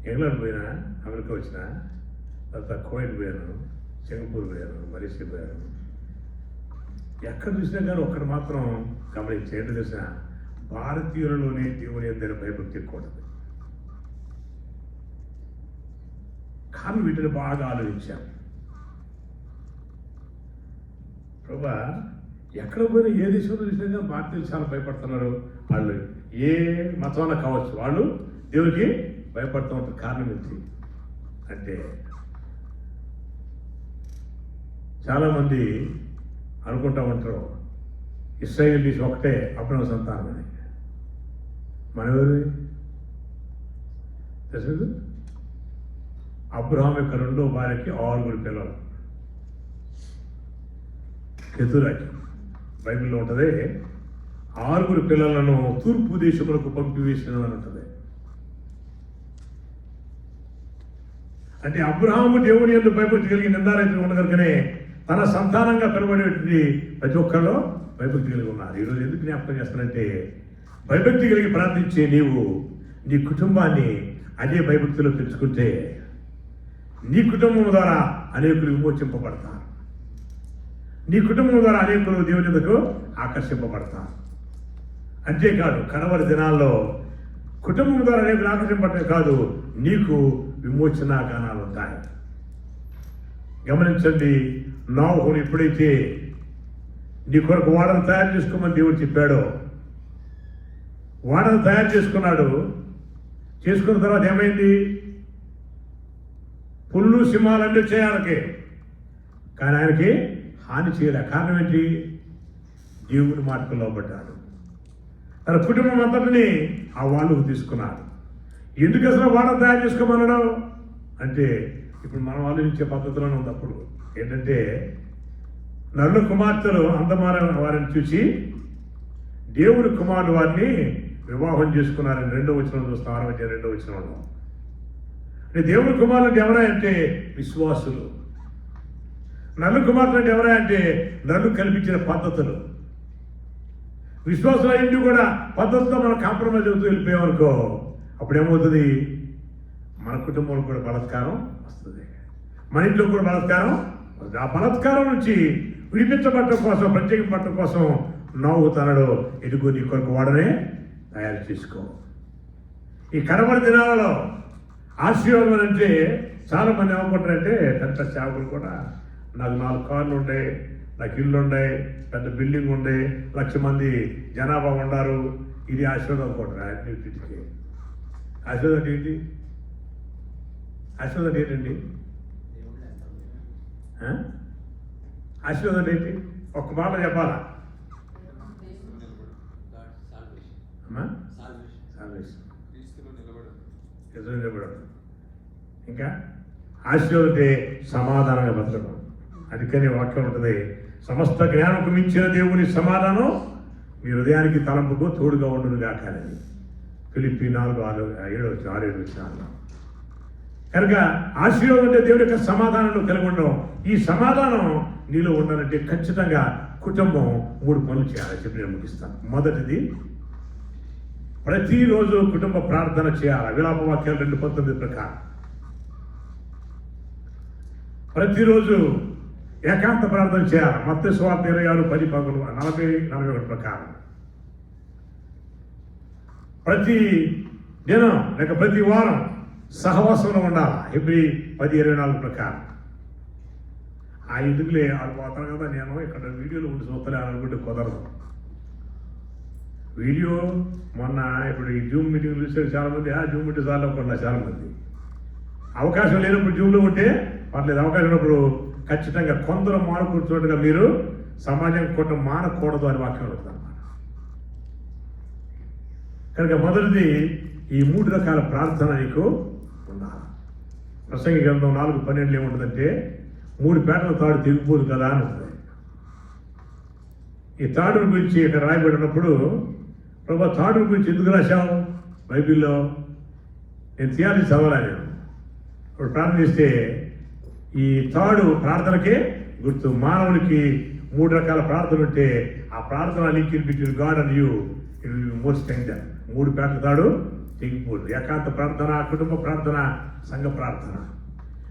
ఇంగ్లాండ్ పోయినా, అమెరికా వచ్చిన తర్వాత కువైట్ పోయాను, సింగపూర్ పోయాను, మలేషియా పోయాను. ఎక్కడ చూసినా కానీ ఒక్కడ మాత్రం గమనించి ఏంటో తెలిసిన భారతీయులలోనే దేవుని అందరి భయభక్తి ఎక్కువ ఉంటుంది. కానీ వీటిని బాగా ఆలోచించాం. ప్రభా ఎక్కడ పోయినా ఏ దేశంలో చూసినా కానీ భారతీయులు చాలా భయపడుతున్నారు. వాళ్ళు ఏ మతంలో కావచ్చు, వాళ్ళు దేవునికి భయపడుతూ ఉంటారు. కారణం ఏంటి అంటే చాలామంది అనుకుంటా ఉంటారు ఇశ్రాయేలీస్ ఒకటే అబ్రహాము సంతానం అని. మనెవరు తెలుసు? అబ్రహాం యొక్క రెండో భార్యకి 6 పిల్లలు. కెతురాకి బైబిల్లో ఉంటుంది 6 పిల్లలను తూర్పు దేశములకు పంపివేసిన అని ఉంటుంది. అంటే అబ్రహాము దేవుని యందు భయభక్తి కలిగి నిందారైతే ఉండగలిగినే తన సంతానంగా పిలువబడేటువంటి ప్రతి ఒక్కరిలో భయభక్తి కలిగి ఉన్నారు. ఈరోజు ఎందుకు జ్ఞాపకం చేస్తానంటే భయభక్తి కలిగి ప్రార్థించే నీవు నీ కుటుంబాన్ని అదే భయభక్తిలో పెంచుకుంటే నీ కుటుంబం ద్వారా అనేకులు విమోచింపబడతారు. నీ కుటుంబం ద్వారా అనేకులు దేవుని యొద్దకు ఆకర్షింపబడతారు. అంతేకాదు కడవరి దినాల్లో కుటుంబం ద్వారా అనేకులు ఆకర్షింపబడటం కాదు, నీకు విమోచన గానాలు ఉంటాయి. గమనించండి, నోవహును ఎప్పుడైతే నీ కొరకు వాడను తయారు చేసుకోమని దేవుడు చెప్పాడో వాడను తయారు చేసుకున్నాడు. చేసుకున్న తర్వాత ఏమైంది? పుల్లు సింహాలన్నీ చేయాలకే, కానీ ఆయనకి హాని చేయలే. కారణం ఏంటి? దేవుని మాటకు లోబడ్డాడు. తన కుటుంబం అంతటిని ఆ వాళ్ళకు తీసుకున్నారు. ఎందుకు అసలు వాడను తయారు చేసుకోమన్నాడు అంటే ఇప్పుడు మనం ఆలోచించే పద్ధతిలోనే ఉంది. అప్పుడు ఏంటంటే నరుల కుమార్తెలు అందమైన వారిని చూసి దేవుని కుమారుడు వారిని వివాహం చేసుకున్నారని 2వ వచనం చూస్తాం. 6వ అధ్యాయం 2వ వచనంలో అంటే దేవుని కుమారులు అంటే ఎవరా అంటే విశ్వాసులు. నరుల కుమార్తెలు అంటే ఎవరా అంటే నరులు కల్పించిన పద్ధతులు. విశ్వాసులు అయింది కూడా పద్ధతితో మనం కాంప్రమైజ్ అవుతూ వెళ్ళిపోయామనుకో, అప్పుడు ఏమవుతుంది? మన కుటుంబంలో కూడా బలాత్కారం వస్తుంది, మన ఇంట్లో కూడా బలాత్కారం వస్తుంది. ఆ బలాత్కారం నుంచి విడిపించబడటం కోసం, ప్రత్యేకింపడటం కోసం నవ్వుతాడు, ఎదుగు నీ కొరకు వాడనే తయారు చేసుకో. ఈ కడవరి దినాలలో ఆశీర్వాదం అంటే చాలా మంది ఏమనుకుంటారంటే పెద్ద సేవకులు కూడా నాకు 4 కార్లు ఉండే, నాకు ఇల్లు ఉండే, పెద్ద బిల్డింగ్ ఉండే, 1,00,000 మంది జనాభా ఉండారు, ఇది ఆశీర్వాదం అనుకుంటారు. అన్నింటికి ఆశీర్వాదం ఏంటి? ఆశీర్వాదం ఏంటండి? ఆశీర్వాదం ఏంటి? ఒక్క మాట చెప్పాలా అమ్మా? నిలబడడం. ఇంకా ఆశీర్వాదం అంటే సమాధానంగా బతకడం. అందుకని వాక్యం ఉంటుంది, సమస్త జ్ఞానంకు మించిన దేవుని సమాధానం మీ హృదయానికి తలంపుకు తోడుగా ఉండును గాక అని ఫిలిప్పీ 4:6-7 కనుక ఆశీర్వాదం అంటే దేవుడి యొక్క సమాధానంలో కలిగి ఉండడం. ఈ సమాధానం నీలో ఉండాలంటే ఖచ్చితంగా కుటుంబం 3 పనులు చేయాలని చెప్పి నేను ముగిస్తాను. మొదటిది, ప్రతిరోజు కుటుంబ ప్రార్థన చేయాలి. విలాప వాక్యాలు 2:19 ప్రకారం ప్రతిరోజు ఏకాంత ప్రార్థన చేయాలి. మత్తయి సువార్త 26:10-40-41 ప్రకారం ప్రతి దినం లేక ప్రతి వారం సహవాసంలో ఉండాలి. హెబ్రీ 10:24 ప్రకారం. ఆ ఎందుకులే ఆడు పోతాను కదా, నేను ఇక్కడ వీడియోలో ఉండి చూస్తలే అనుకుంటే కుదరదు. వీడియో మొన్న ఇప్పుడు ఈ జూమ్ మీటింగ్ చూసే చాలామంది జూమ్ మీటింగ్ సార్లు అనుకున్నారు చాలామంది. అవకాశం లేనప్పుడు జూమ్లో ఉంటే పర్లేదు, అవకాశం ఉన్నప్పుడు ఖచ్చితంగా కొందరు మానుకూర్చున్నట్టుగా మీరు సమాజం కొట్ట మానకూడదు అని వాక్యం ఉంటుంది అన్నమాట. కనుక మొదటిది ఈ 3 రకాల ప్రార్థన నీకు ఉండాలి. ప్రసంగి గ్రంథం 4:12 ఏముంటుందంటే 3 పేటల తాడు తెగిపోదు కదా అని ఉంటుంది. ఈ తాడు గురించి ఇక్కడ రాయబడినప్పుడు ప్రభు తాడు గురించి ఎందుకు రాశావు బైబిల్లో? నేను తీయాలి చదవాలా నేను ఇప్పుడు ప్రార్థన చేస్తే ఈ తాడు ప్రార్థనకే గుర్తు. మానవునికి 3 రకాల ప్రార్థన ఉంటే ఆ ప్రార్థన link between God and you it will be more strengthen. 3 పేటల తాడు తెగిపోదు. ఏకాంత ప్రార్థన, కుటుంబ ప్రార్థన, సంఘ ప్రార్థన.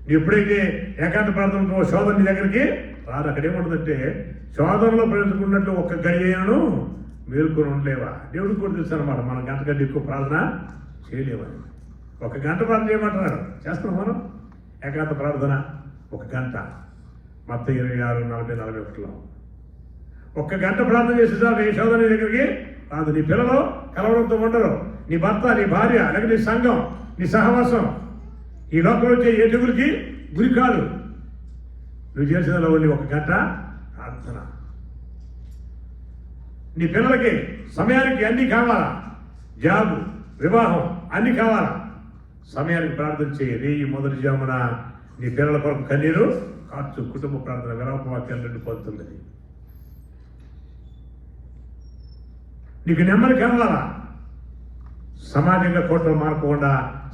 నువ్వు ఎప్పుడైతే ఏకాంత ప్రార్థనతో శోధన నీ దగ్గరికి రాదు. అక్కడ ఏముంటుందంటే శోధనలో ప్రవేశకున్నట్లు ఒక్క గడియను మేలుకొని ఉండలేవా? దేవుడికి కూడా తెలుసు అనమాట. మనం గంట కంటే ఎక్కువ ప్రార్థన చేయలేమని. 1 గంట ప్రార్థన చేయమంటున్నారు. చేస్తున్నాం మనం ఏకాంత ప్రార్థన 1 గంట. మత్తయి 26:40-41లో 1 గంట ప్రార్థన చేసేసారు. ఏ శోధన నీ దగ్గరికి రాదు. నీ పిల్లలు కలవడంతో ఉండరు. నీ భర్త, నీ భార్య, లేక నీ సంఘం, నీ సహవాసం ఈ లోకంలో వచ్చే ఏ తెగులకి గురి కాదు. నువ్వు చేసిన ఓన్లీ 1 గంట ప్రార్థన. నీ పిల్లలకి సమయానికి అన్నీ కావాలా? జాబ్, వివాహం అన్నీ కావాలా? సమయానికి ప్రార్థన చేయి. రేయి మొదటి జామున నీ పిల్లల కొరకు కన్నీరు కార్చు. కుటుంబ ప్రార్థన విరాపవాక్యాలు 2:19. నీకు నెమ్మది కావాలా? సమాజంగా కోటలు మారకుండా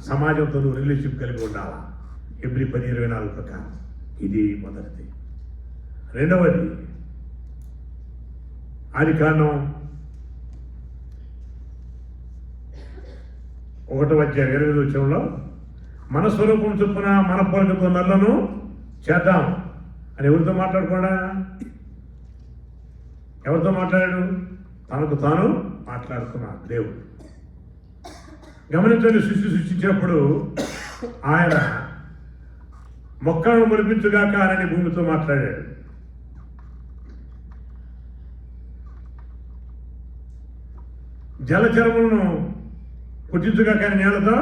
సమాజంతో నువ్వు రిలేషన్షిప్ కలిగి ఉండాలా? Hebrews 10:24 ప్రకారం. ఇది మొదటిది. రెండవది ఆదికాండం 1:28 మన స్వరూపం చొప్పున మన పోలికతో నల్లను చేద్దాం అని ఎవరితో మాట్లాడకుండా? ఎవరితో మాట్లాడాడు? తనకు తాను మాట్లాడుకున్నాడు దేవుడు. గమనించండి, సృష్టించినప్పుడు ఆయన మొక్కలను మురిపించుగాక అని భూమితో మాట్లాడాడు. జలచరములను పుట్టించుగాక అని నేలతో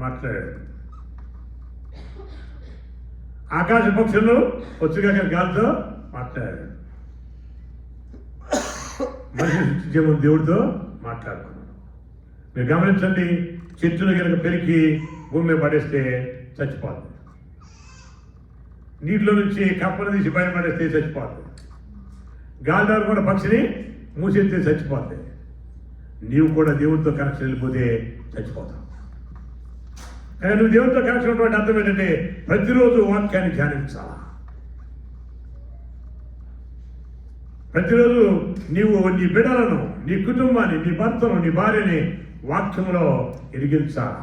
మాట్లాడాడు. ఆకాశ పక్షులను వచ్చుగాక గాలితో మాట్లాడాడు. మనిషి సృష్టించే ముందు దేవుడితో మాట్లాడుకున్నాడు. మీరు గమనించండి, చెట్టును కనుక పెరిగి భూమి మీద పడేస్తే చచ్చిపోతుంది. నీటిలో నుంచి కప్పను తీసి బయట పడేస్తే చచ్చిపోతుంది. గాలిదారు కూడా పక్షిని మూసేస్తే చచ్చిపోతుంది. నీవు కూడా దేవుడితో కనెక్షన్ వెళ్ళిపోతే చచ్చిపోతావు. కానీ నువ్వు దేవుడితో కనెక్షన్ ఉన్నటువంటి అర్థం ఏంటంటే ప్రతిరోజు వాక్యాన్ని ధ్యానించాలా. ప్రతిరోజు నీవు నీ బిడ్డలను, నీ కుటుంబాన్ని, నీ భర్తను, నీ భార్యని వాక్యంలో ఎరిగించాలా.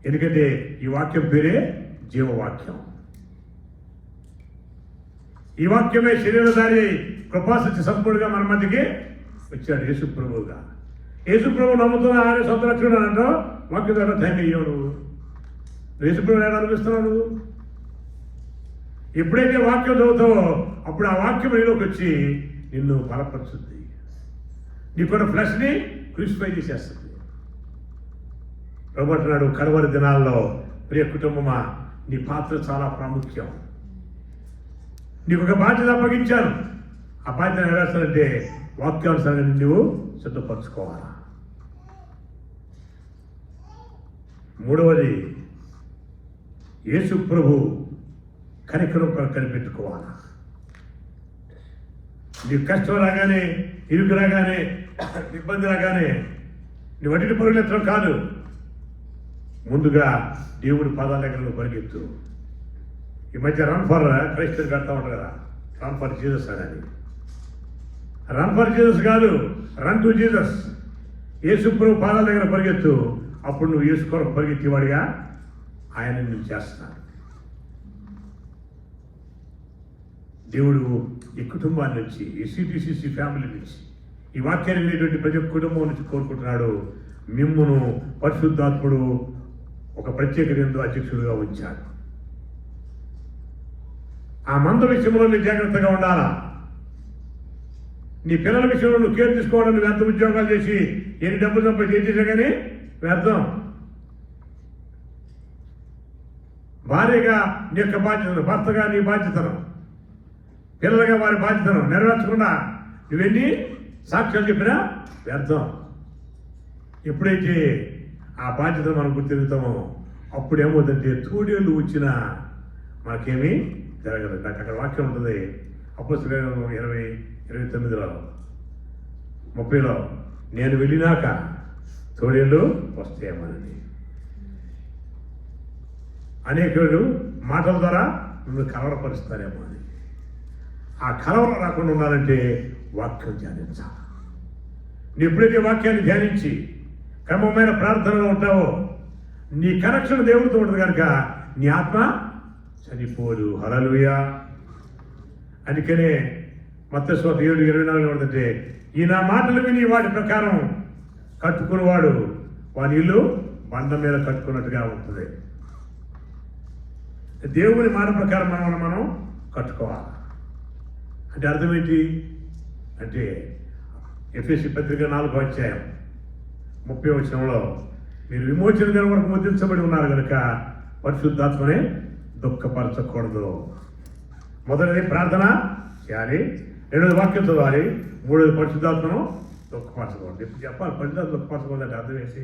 ఎందుకంటే ఈ వాక్యం పేరే జీవవాక్యం. ఈ వాక్యమే శరీరధారి కృపాసత్య సంపూర్ణంగా మన మధ్యకి వచ్చాడు యేసు ప్రభువుగా. యేసు ప్రభు నమ్ముతున్న ఆయన సొంత రక్షణ అంటావు. వాక్యం ద్వారా ధైర్యం ఇయ్యవు. నువ్వు యేసు ప్రభువుని ఎలా అనిపిస్తున్నావు? నువ్వు ఎప్పుడైతే వాక్యం చదువుతావో అప్పుడు ఆ వాక్యం నీలోకి వచ్చి నిన్ను బలపరుస్తుంది. నీకున్న ఫ్లెష్ని క్రూసిఫై చేసేస్తుంది. ప్రభు అంటున్నాడు, కడవరి దినాల్లో ప్రియ కుటుంబమా, నీ పాత్ర చాలా ప్రాముఖ్యం. నీకు ఒక బాధ్యత అప్పగించాను. ఆ బాధ్యత నెరవేర్చాలంటే వాక్యానుసారంగా నువ్వు సిద్ధపరచుకోవాలా. మూడవది, యేసు ప్రభు కనికరం కనిపెట్టుకోవాలా. నీకు కష్టం రాగానే, ఇరుకు రాగానే, ఇబ్బంది రాగానే నీ వడ్డీ పరుగులెత్తడం కాదు. ముందుగా దేవుడి పాదాల దగ్గర నువ్వు పరిగెత్తు. ఈ మధ్య రన్ ఫర్ క్రైస్తవులు పెడతా ఉంటారు కదా, రన్ ఫర్ జీసస్ అని. రన్ ఫర్ జీసస్ కాదు, రన్ టు జీసస్. యేసు ప్రభు పాదాల దగ్గర పరిగెత్తు. అప్పుడు నువ్వు యేసు కొరకు పరిగెత్తేవాడిగా ఆయన నువ్వు చేస్తున్నాడు. దేవుడు ఈ కుటుంబాన్ని నుంచి, ఈ సిటీసీసీ ఫ్యామిలీ నుంచి, ఈ వాక్యాన్ని వినేటువంటి ప్రతి కుటుంబం నుంచి కోరుకుంటున్నాడు, మిమ్మును పరిశుద్ధాత్ముడు ఒక ప్రత్యేక యందు అధ్యక్షుడిగా ఉంచాడు. ఆ మంద విషయంలో నువ్వు జాగ్రత్తగా ఉండాలా. నీ పిల్లల విషయంలో నువ్వు కేర్ తీసుకోవడం. నువ్వు ఎంత ఉద్యోగాలు చేసి ఎన్ని డబ్బులు సంపాదించి ఏం చేసా కానీ వ్యర్థం. భార్యగా నీ యొక్క బాధ్యతను, భర్తగా నీ బాధ్యతను, పిల్లలుగా వారి బాధ్యతను నెరవేర్చకుండా నువ్వెన్ని సాక్ష్యాలు చెప్పినా వ్యర్థం. ఎప్పుడైతే ఆ బాధ్యతను మనం గుర్తిరుగుతామో అప్పుడు ఏమవుతుందంటే తోడేళ్ళు వచ్చిన మనకేమీ జరగదు. నాకు అక్కడ వాక్యం ఉంటుంది అపోస్తలుల 29:30 30లో, నేను వెళ్ళినాక తోడేళ్ళు వస్తాయేమని. అనేకులు మాటల ద్వారా మిమ్మల్ని కలవరపరుస్తారేమో అని. ఆ కలవరం రాకుండా ఉండాలంటే వాక్యం ధ్యానించాలి. నువ్వు ఎప్పుడైతే వాక్యాన్ని ధ్యానించి క్రమమైన ప్రార్థనలో ఉంటావో నీ కనెక్షన్ దేవుడితో ఉంటుంది కనుక నీ ఆత్మ చనిపోదు. హల్లెలూయా. అందుకనే మత్తయి 7:24 ఉంటుందంటే, ఈ నా మాటలు విని వాటి ప్రకారం కట్టుకున్నవాడు వాని ఇల్లు బండ మీద కట్టుకున్నట్టుగా ఉంటుంది. దేవుని మాట ప్రకారం మనం కట్టుకోవాలి. అంటే అర్థం ఏంటి అంటే ఎఫెసీ పత్రిక 4:30 మీరు విమోచన దినం వరకు ముద్రించబడి ఉన్నారు కనుక పరిశుద్ధాత్మనే దుఃఖపరచకూడదు. మొదటిది ప్రార్థన చేయాలి, రెండోది వాక్యం చదవాలి, మూడోది పరిశుద్ధాత్మను దుఃఖపరచకూడదు. ఇప్పుడు చెప్పాలి, పరిశుద్ధాత్మ దుఃఖపరచకూడదు అంటే అర్థం ఏంటి?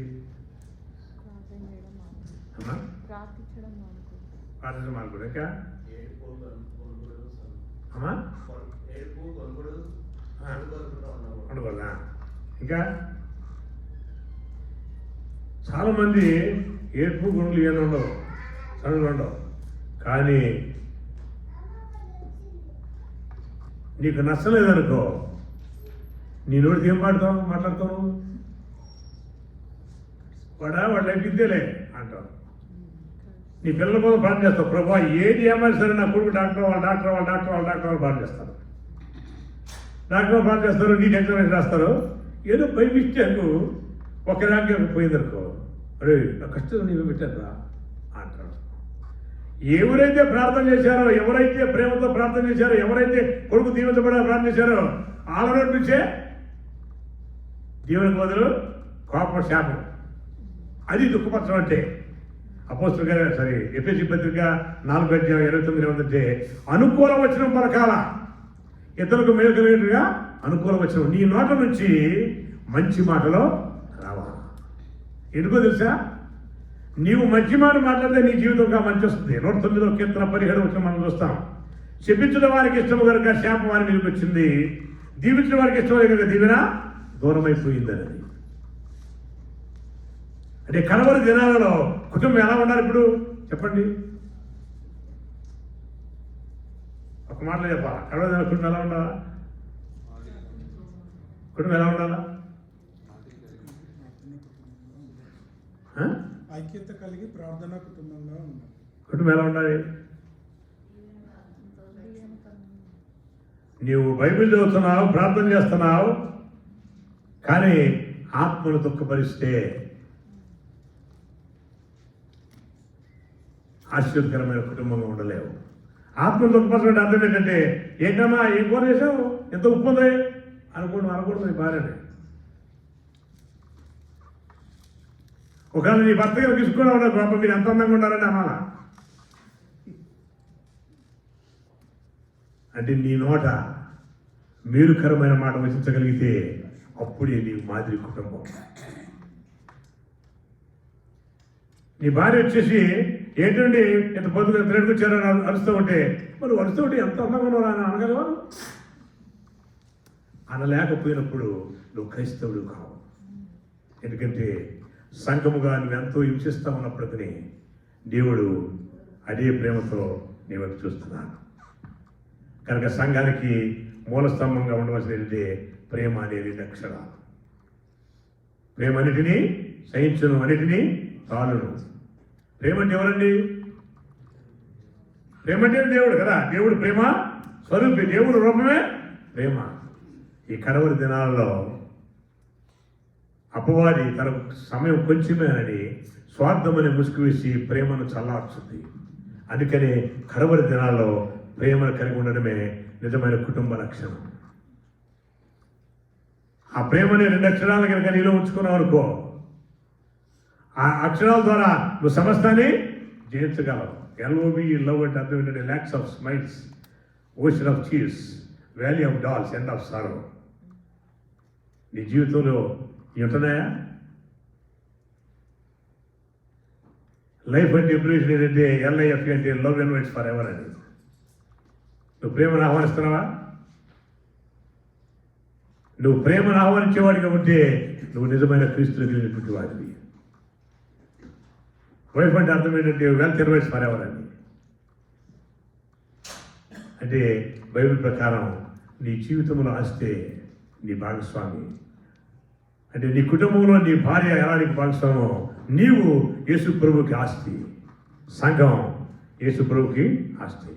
ప్రార్థన మానుకోడు. ఇంకా అమ్మా ఉండకూడదా? ఇంకా చాలా మంది ఏడుపు గుండెలు ఏమైనా ఉండవు, చదువులు ఉండవు. కానీ నీకు నచ్చలేదనుకో, నీ నోటికి ఏం మాట్లాడతావు? వాడు లెక్కిద్దేలే అంటావు. నీ పిల్లల కోసం ప్రార్థన చేస్తావు, ప్రభా ఏది ఏమైనా సరే నా కొడుకు డాక్టర్ వాళ్ళు ప్రార్థన చేస్తారు. డాక్టర్ ప్రార్థన చేస్తారు, నీకు ఎగ్జామినేషన్ రాస్తారు. ఏదో బై మిస్టేక్ ఒక ర్యాంక్ పోయిందనుకో, అరే నా కష్టం నీవు పెట్టారా అంటారు. ఎవరైతే ప్రార్థన చేశారో, ఎవరైతే ప్రేమతో ప్రార్థన చేశారో, ఎవరైతే కొడుకు దీవించబడాలని ప్రార్థన చేశారో వాళ్ళ నోటి నుంచే దీవెనకు బదులు కోపం, శాపం. అది దుఃఖపరచడం అంటే. అపోస్తలుల గారు ఎఫెసీ పత్రిక 4:29 ఏమంటే, అనుకూల వచనం పలకాల, ఇతరులకు మేలు కలిగేట్టుగా అనుకూల వచనం నీ నోట నుంచి మంచి మాటలో రావాలి. ఎందుకో తెలుసా? నీవు మంచి మాట మాట్లాడితే నీ జీవితంగా మంచి వస్తుంది. 109 కీర్తన 17 మనం చూస్తాం. శపించడం వారికి ఇష్టము కనుక శాపం వారి మీదకి వచ్చింది, దీవించడం వారికి ఇష్టం కనుక దీవెన దూరమైపోయిందని. అంటే కడవరి దినాలలో కుటుంబం ఎలా ఉండాలి? ఇప్పుడు చెప్పండి, ఒక మాటలో చెప్పాలా? కడవరి దినాల కుటుంబం ఎలా ఉండాలా? కుటుంబం ఎలా ఉండాలా? ఐక్యత కలిగి ప్రార్థనా కుటుంబంగా ఉండాలి. కుటుంబం ఎలా ఉండాలి? నీవు బైబిల్ చదువుతున్నావు, ప్రార్థన చేస్తున్నావు, కానీ ఆత్మను దుఃఖపరిస్తే ఆశీర్వదకరమైన కుటుంబంగా ఉండలేవు. ఆత్మను దుఃఖపరచడం అర్థం ఏంటంటే, ఏంటమ్మా ఏం కూర చేసావు, ఎంత ఉప్పు ఉంది అనకూడదు నీ భార్యని. ఒకవేళ నీ భర్త గారు తీసుకున్నా ఉన్నారు, బాబా మీరు ఎంత అందంగా ఉన్నారని అనాలా? అంటే నీ నోట మేలుకరమైన మాట వచించగలిగితే అప్పుడే నీ మాదిరి కుటుంబం. నీ భార్య వచ్చేసి ఏంటండి ఎంత పొద్దుగా తిరగొచ్చారని అరుస్తూ ఉంటే, మరి అరుస్తూ ఉంటే ఎంత అందంగా ఉన్నారా అని అనగలవా? అనలేకపోయినప్పుడు నువ్వు క్రైస్తవుడు కావు. ఎందుకంటే సంఘముగా నువ్వు ఎంతో హింసిస్తూ ఉన్నప్పటికీ దేవుడు అదే ప్రేమతో నీ వైపు చూస్తున్నాను. కనుక సంఘానికి మూలస్తంభంగా ఉండవలసినది ప్రేమ అనేది లక్షణం. ప్రేమ అన్నిటినీ సహించును, అన్నిటినీ తాళును. ప్రేమ అంటే ఎవరండి? ప్రేమ అంటే దేవుడు కదా. దేవుడు ప్రేమ స్వరూపి, దేవుడు రూపమే ప్రేమ. ఈ కడవరి దినాలలో అపవాది తన సమయం కొంచెమేనని స్వార్థమని ముసుగు వేసి ప్రేమను చల్లార్చుంది. అందుకనే కడవరి దినాల్లో ప్రేమను కలిగి ఉండడమే నిజమైన కుటుంబ లక్షణం. ఆ ప్రేమని 2 అక్షరాలు కనుక నీలో ఉంచుకున్నావు అనుకో, ఆ అక్షరాల ద్వారా నువ్వు సమస్తాన్ని జయించగలవు. LOVE లవ్ అంటే అర్థం ఏంటంటే lakhs of smiles, ocean of cheers, valley of dolls, end of sorrow. నీ జీవితంలో ఉంటున్నాయా? లైఫ్ అంటే ఎబ్రివేషన్ ఏంటంటే LIF అంటే లవ్ ఇన్వైట్స్ ఫర్ ఎవర్ అని. నువ్వు ప్రేమను ఆహ్వానిస్తున్నావా? నువ్వు ప్రేమను ఆహ్వానించేవాడిగా ఉంటే నువ్వు నిజమైన క్రీస్తులు కలిగినటువంటి వాడివి. వైఫ్ అంటే అర్థం ఏంటంటే వెల్త్ ఇన్వైట్స్ ఫర్ ఎవర్ అని. అంటే బైబిల్ ప్రకారం నీ జీవితంలో ఆస్తే నీ భాగస్వామి, అంటే నీ కుటుంబంలో నీ భార్య ఎలా నీకు భాగస్వామో నీవు యేసు ప్రభువుకి ఆస్తి, సంఘం యేసు ప్రభువుకి ఆస్తి.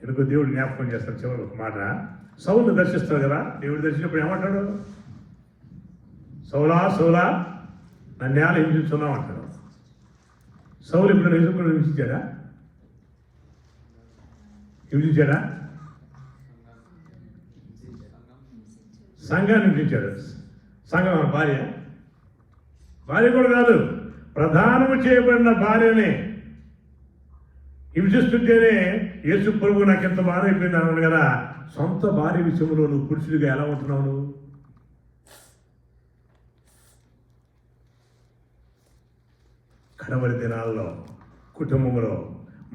ఎందుకో దేవుడు జ్ఞాపకం చేస్తాడు చివరి ఒక మాట. సౌలును దర్శిస్తాడు కదా, దేవుడు దర్శించినప్పుడు ఏమంటాడు? సౌలా సౌలా నన్ను నేల హింసించున్నావు అంటాడు. సౌలు ఇప్పుడు యేసుప్రభువుని హింసించాడా? హింసించాడా? సంఘాన్ని హింసించాడు. సంఘం మన భార్య కూడా కాదు, ప్రధానము చేయబడిన భార్యనే హింసిస్తుంటేనే యేసు ప్రభువు నాకు ఎంత బాధ అయిపోయింది అన్నాడు కదా. సొంత భార్య విషయంలో నువ్వు పురుషుడిగా ఎలా ఉంటున్నావు? నువ్వు కడవరి దినాల్లో కుటుంబంలో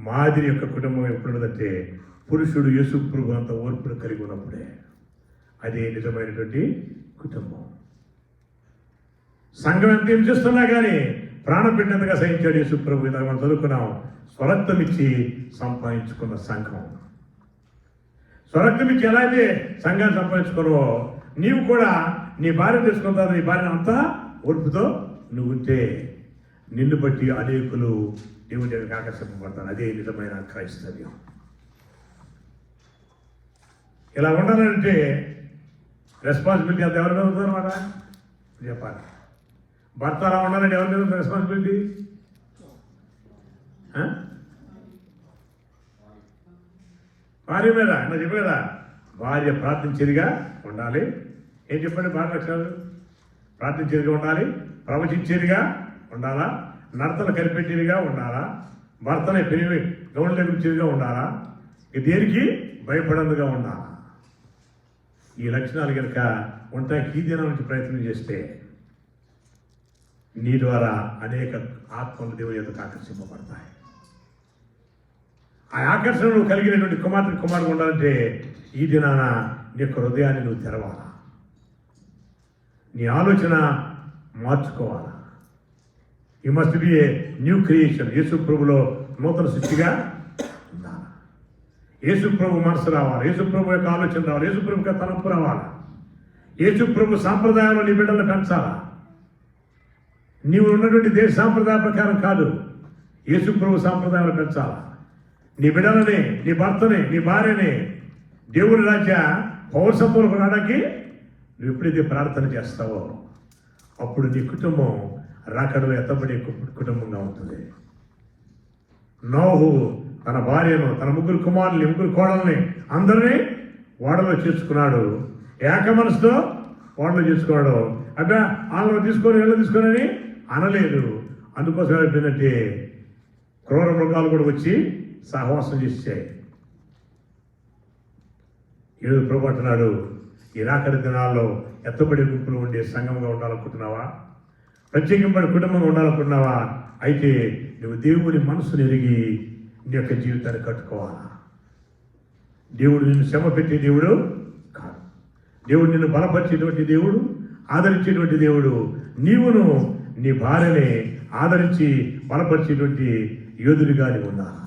మాదిరి యొక్క కుటుంబం ఎప్పుడుందంటే పురుషుడు యేసు ప్రభు అంత ఓర్పును కలిగి ఉన్నప్పుడే అదే నిజమైనటువంటి కుటుంబం. సంఘం ఎంత హింసిస్తున్నా కానీ ప్రాణం పెట్టినంతగా సహించాడు యేసు ప్రభు. ఇలాగ మనం చదువుకున్నాం. స్వరక్తం ఇచ్చి సంపాదించుకున్న సంఘం. స్వరక్తం ఇచ్చి ఎలా అయితే సంఘాన్ని సంపాదించుకున్నావో నీవు కూడా నీ భార్య తీసుకుంటావు. నీ భార్యను అంతా ఓర్పుతో నువ్వు ఉంటే నిన్ను బట్టి అనేకులు దేవుని దగ్గరికి ఆకర్షింపబడతారు. అదే నిజమైన క్రైస్తవ్యం. ఇలా ఉండాలంటే రెస్పాన్సిబిలిటీ అంత ఎవరి మీద ఉందన్నమాట చెప్పాలి. భర్త అలా ఉండాలంటే ఎవరి మీద ఉంది రెస్పాన్సిబిలిటీ? భార్య మీద. నాకు చెప్పు కదా, భార్య ప్రార్థించేదిగా ఉండాలి. ఏం చెప్పండి భార్య లక్షణాలు? ప్రార్థించేదిగా ఉండాలి, ప్రవచించేదిగా ఉండాలా, నడతలు కనిపెట్టేదిగా ఉండాలా, భర్తని పెరిగి గౌన్లు ఎగుర్చేదిగా ఉండాలా, దేనికి భయపడందుగా ఉండాలా. ఈ లక్షణాలు కనుక ఉంటాయి. ఈ దినం నుంచి ప్రయత్నం చేస్తే నీ ద్వారా అనేక ఆత్మలు దేవుని యొక్క ఆకర్షింపబడతాయి. ఆ ఆకర్షణ నువ్వు కలిగినటువంటి కుమారుడు ఉండాలంటే ఈ దినాన నీ యొక్క హృదయాన్ని నువ్వు తెరవాలా, నీ ఆలోచన మార్చుకోవాలా. You must be a new creation. యేసు ప్రభులో నూతన సృష్టిగా ఉండాలి. యేసు ప్రభు మనసు రావాలి, యేసు ప్రభు యొక్క ఆలోచన రావాలి, యేసు ప్రభు యొక్క తలంపు రావాలి. యేసు ప్రభు సాంప్రదాయంలో నీ బిడ్డలను పెంచాలా. నీవు ఉన్నటువంటి దేశ సాంప్రదాయ ప్రకారం కాదు, యేసు ప్రభు సాంప్రదాయంలో పెంచాలా. నీ బిడ్డలని, నీ భర్తని, నీ భార్యని దేవుని రాజ్య పౌరసత్వం రావడానికి నువ్వు ఎప్పుడైతే ప్రార్థన చేస్తావో అప్పుడు నీ కుటుంబం రాకడలో ఎత్తబడే కుటుంబంగా ఉంటుంది. నోహు తన భార్యను, తన ముగ్గురు కుమారుల్ని, ముగ్గురు కోడల్ని అందరినీ ఓడలో చేర్చుకున్నాడు. ఏక మనసుతో ఓడలో చేసుకున్నాడు. అబ్బా వాళ్ళని తీసుకొని వీళ్ళు తీసుకొని అనలేదు. అందుకోసం అయిపోయిందంటే క్రూర మృగాలు కూడా వచ్చి సహవాసం చేసాయి. ఈరోజు ప్రభు అంటున్నాడు, ఈ రాకడి దినాల్లో ఎత్తబడి గుంపులు ఉండే సంఘంగా ఉండాలనుకుంటున్నావా? ప్రత్యేకింపడి కుటుంబంగా ఉండాలనుకుంటున్నావా? అయితే నువ్వు దేవుని మనసును ఎరిగి నీ యొక్క జీవితాన్ని కట్టుకోవాలా. దేవుడు నిన్ను శ్రమ పెట్టే దేవుడు కాదు. దేవుడు నిన్ను బలపరిచేటువంటి దేవుడు, ఆదరించేటువంటి దేవుడు. నీవును నీ భార్యని ఆదరించి బలపరిచేటువంటి యోధుడిగా నీవు ఉండాలా.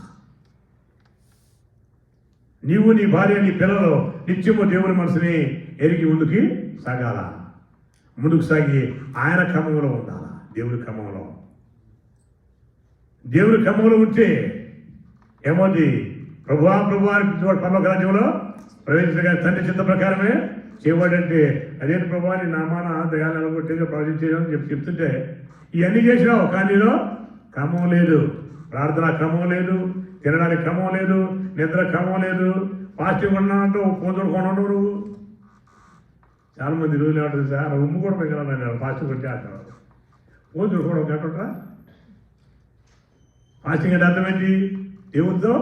నీవు, నీ భార్య, నీ పిల్లలు నిత్యము దేవుని మనసుని ఎరిగి ముందుకి సాగాల. ముందుకు సాగి ఆయన క్రమంలో ఉండాలా. దేవుడి క్రమంలో ఉంటే ఏమోది? ప్రభువా పరలోక రాజ్యంలో ప్రవేశించగా తండ్రి చిత్త ప్రకారమే చేయబడంటే అదేంటి ప్రభు నీ నామాన దయాలు నిలబొట్టేదో ప్రవచించేదని చెప్తుంటే ఇవన్నీ చేసినావు, కానీ నీలో క్రమం లేదు. ప్రార్థన క్రమం లేదు, తినడానికి క్రమం లేదు, నిద్ర క్రమం లేదు, పాజిటివ్ ఉన్నానంటూ పోతుడు కొనడు. నువ్వు చాలా మంది రోజులు ఏమంటుంది సార్, ఉమ్ము కూడా మిగలన్నాను పాజిటివ్ కొట్టి అంటారు. పోతుడు కూడా ఒక గంట పాజిటింగ్ అంటే అర్థమైంది దేవుడితో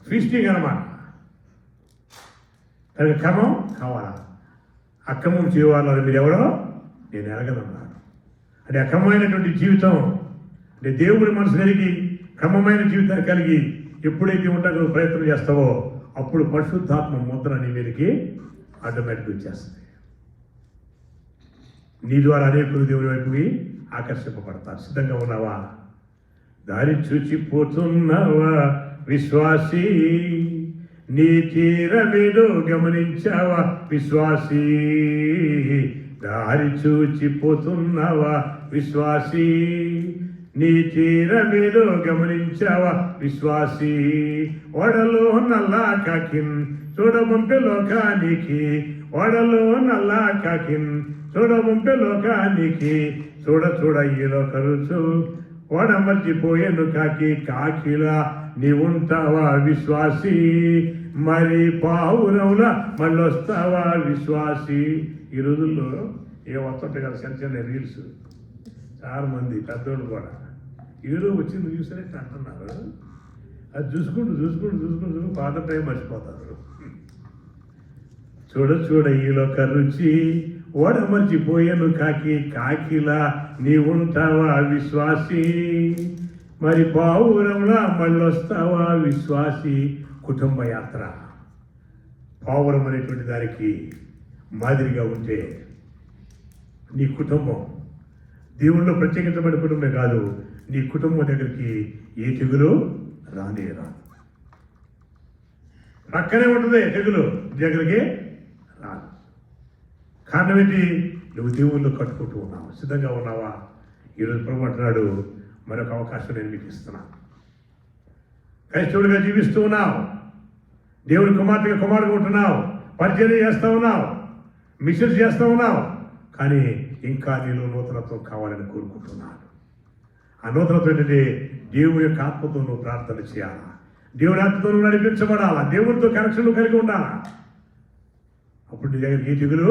ఫీస్టింగ్ అన్నమాట. దానికి క్రమం కావాలా. అక్రమం చేయాలని మీరు ఎవరో నేను ఎరగదన్నాను. అంటే అక్రమమైనటువంటి జీవితం అంటే దేవుని మనసు కలిగి క్రమమైన జీవితాన్ని కలిగి ఎప్పుడైతే ఉండడానికి ప్రయత్నం చేస్తావో అప్పుడు పరిశుద్ధాత్మ ముద్ర నీ మీదకి ఆటోమేటిక్ వచ్చేస్తుంది. నీ ద్వారా అనేకులు దేవుని వైపుకి ఆకర్షింపబడతారు. సిద్ధంగా ఉన్నావా? దారి చూచిపోతున్నావా విశ్వాసీ? నీ తీరమేదో గమనించావా విశ్వాసీ? దారి చూచిపోతున్నావా విశ్వాసీ? నీ తీరమేదో గమనించావా విశ్వాసీ? ఓడలో నల్లా కాకిన్ చూడబంపే లోకానికి, ఓడలో నల్లా కాకిన్ చూడబంపే లోకానికి, చూడ చూడ ఈలో కరుచు ఓడ మర్చిపోయాను కాకి, కాకిలా నీవుంటావా విశ్వాసీ? మరి పావురంలా మళ్ళొస్తావా విశ్వాసీ? ఈ రోజుల్లో ఏ వస్తుంటాయి కదా చిన్న చిన్న రీల్స్, చాలా మంది పెద్దోళ్ళు కూడా ఏదో వచ్చింది చూసినట్టు అంటున్నారు. అది చూసుకుంటూ పాత టైం మర్చిపోతారు. చూడ చూడ ఈలోక రుచి ఓడ మర్చిపోయాను కాకి, కాకిలా నీవుంటావా విశ్వాసీ? మరి పావురంలా మళ్ళొస్తావా విశ్వాసీ? కుటుంబ యాత్ర పావురం అనేటువంటి దానికి మాదిరిగా ఉంటే నీ కుటుంబం దేవుళ్ళు ప్రత్యేకించబడిన కుటుంబమే కాదు, నీ కుటుంబం దగ్గరికి ఏ తెగులు రానే రాదు. పక్కనే ఉంటుంది తెగులు, దగ్గరికి రాదు. కారణం ఏంటి? నువ్వు దేవుళ్ళు కట్టుకుంటూ ఉన్నావు. సిద్ధంగా ఉన్నావా? ఈరోజు ప్రభు అంటున్నాడు, మరొక అవకాశం నేను మీకు ఇస్తున్నాను. క్రైస్తవుడిగా జీవిస్తూ ఉన్నావు, దేవుని కుమారుడు ఉంటున్నావు, పరిచర్య చేస్తూ ఉన్నావు, మిషన్స్ చేస్తూ ఉన్నావు, కానీ ఇంకా నీలో నూతనత్వం కావాలని కోరుకుంటున్నాను. ఆ నూతనత్వం ఏంటంటే దేవుని యొక్క ఆత్మతో నువ్వు ప్రార్థన చేయాలా, దేవుని ఆత్మతో నువ్వు నడిపించబడాలా, దేవునితో కనెక్షన్ కలిగి ఉండాలా. అప్పుడు నీ దగ్గరికి ఈ తెగులు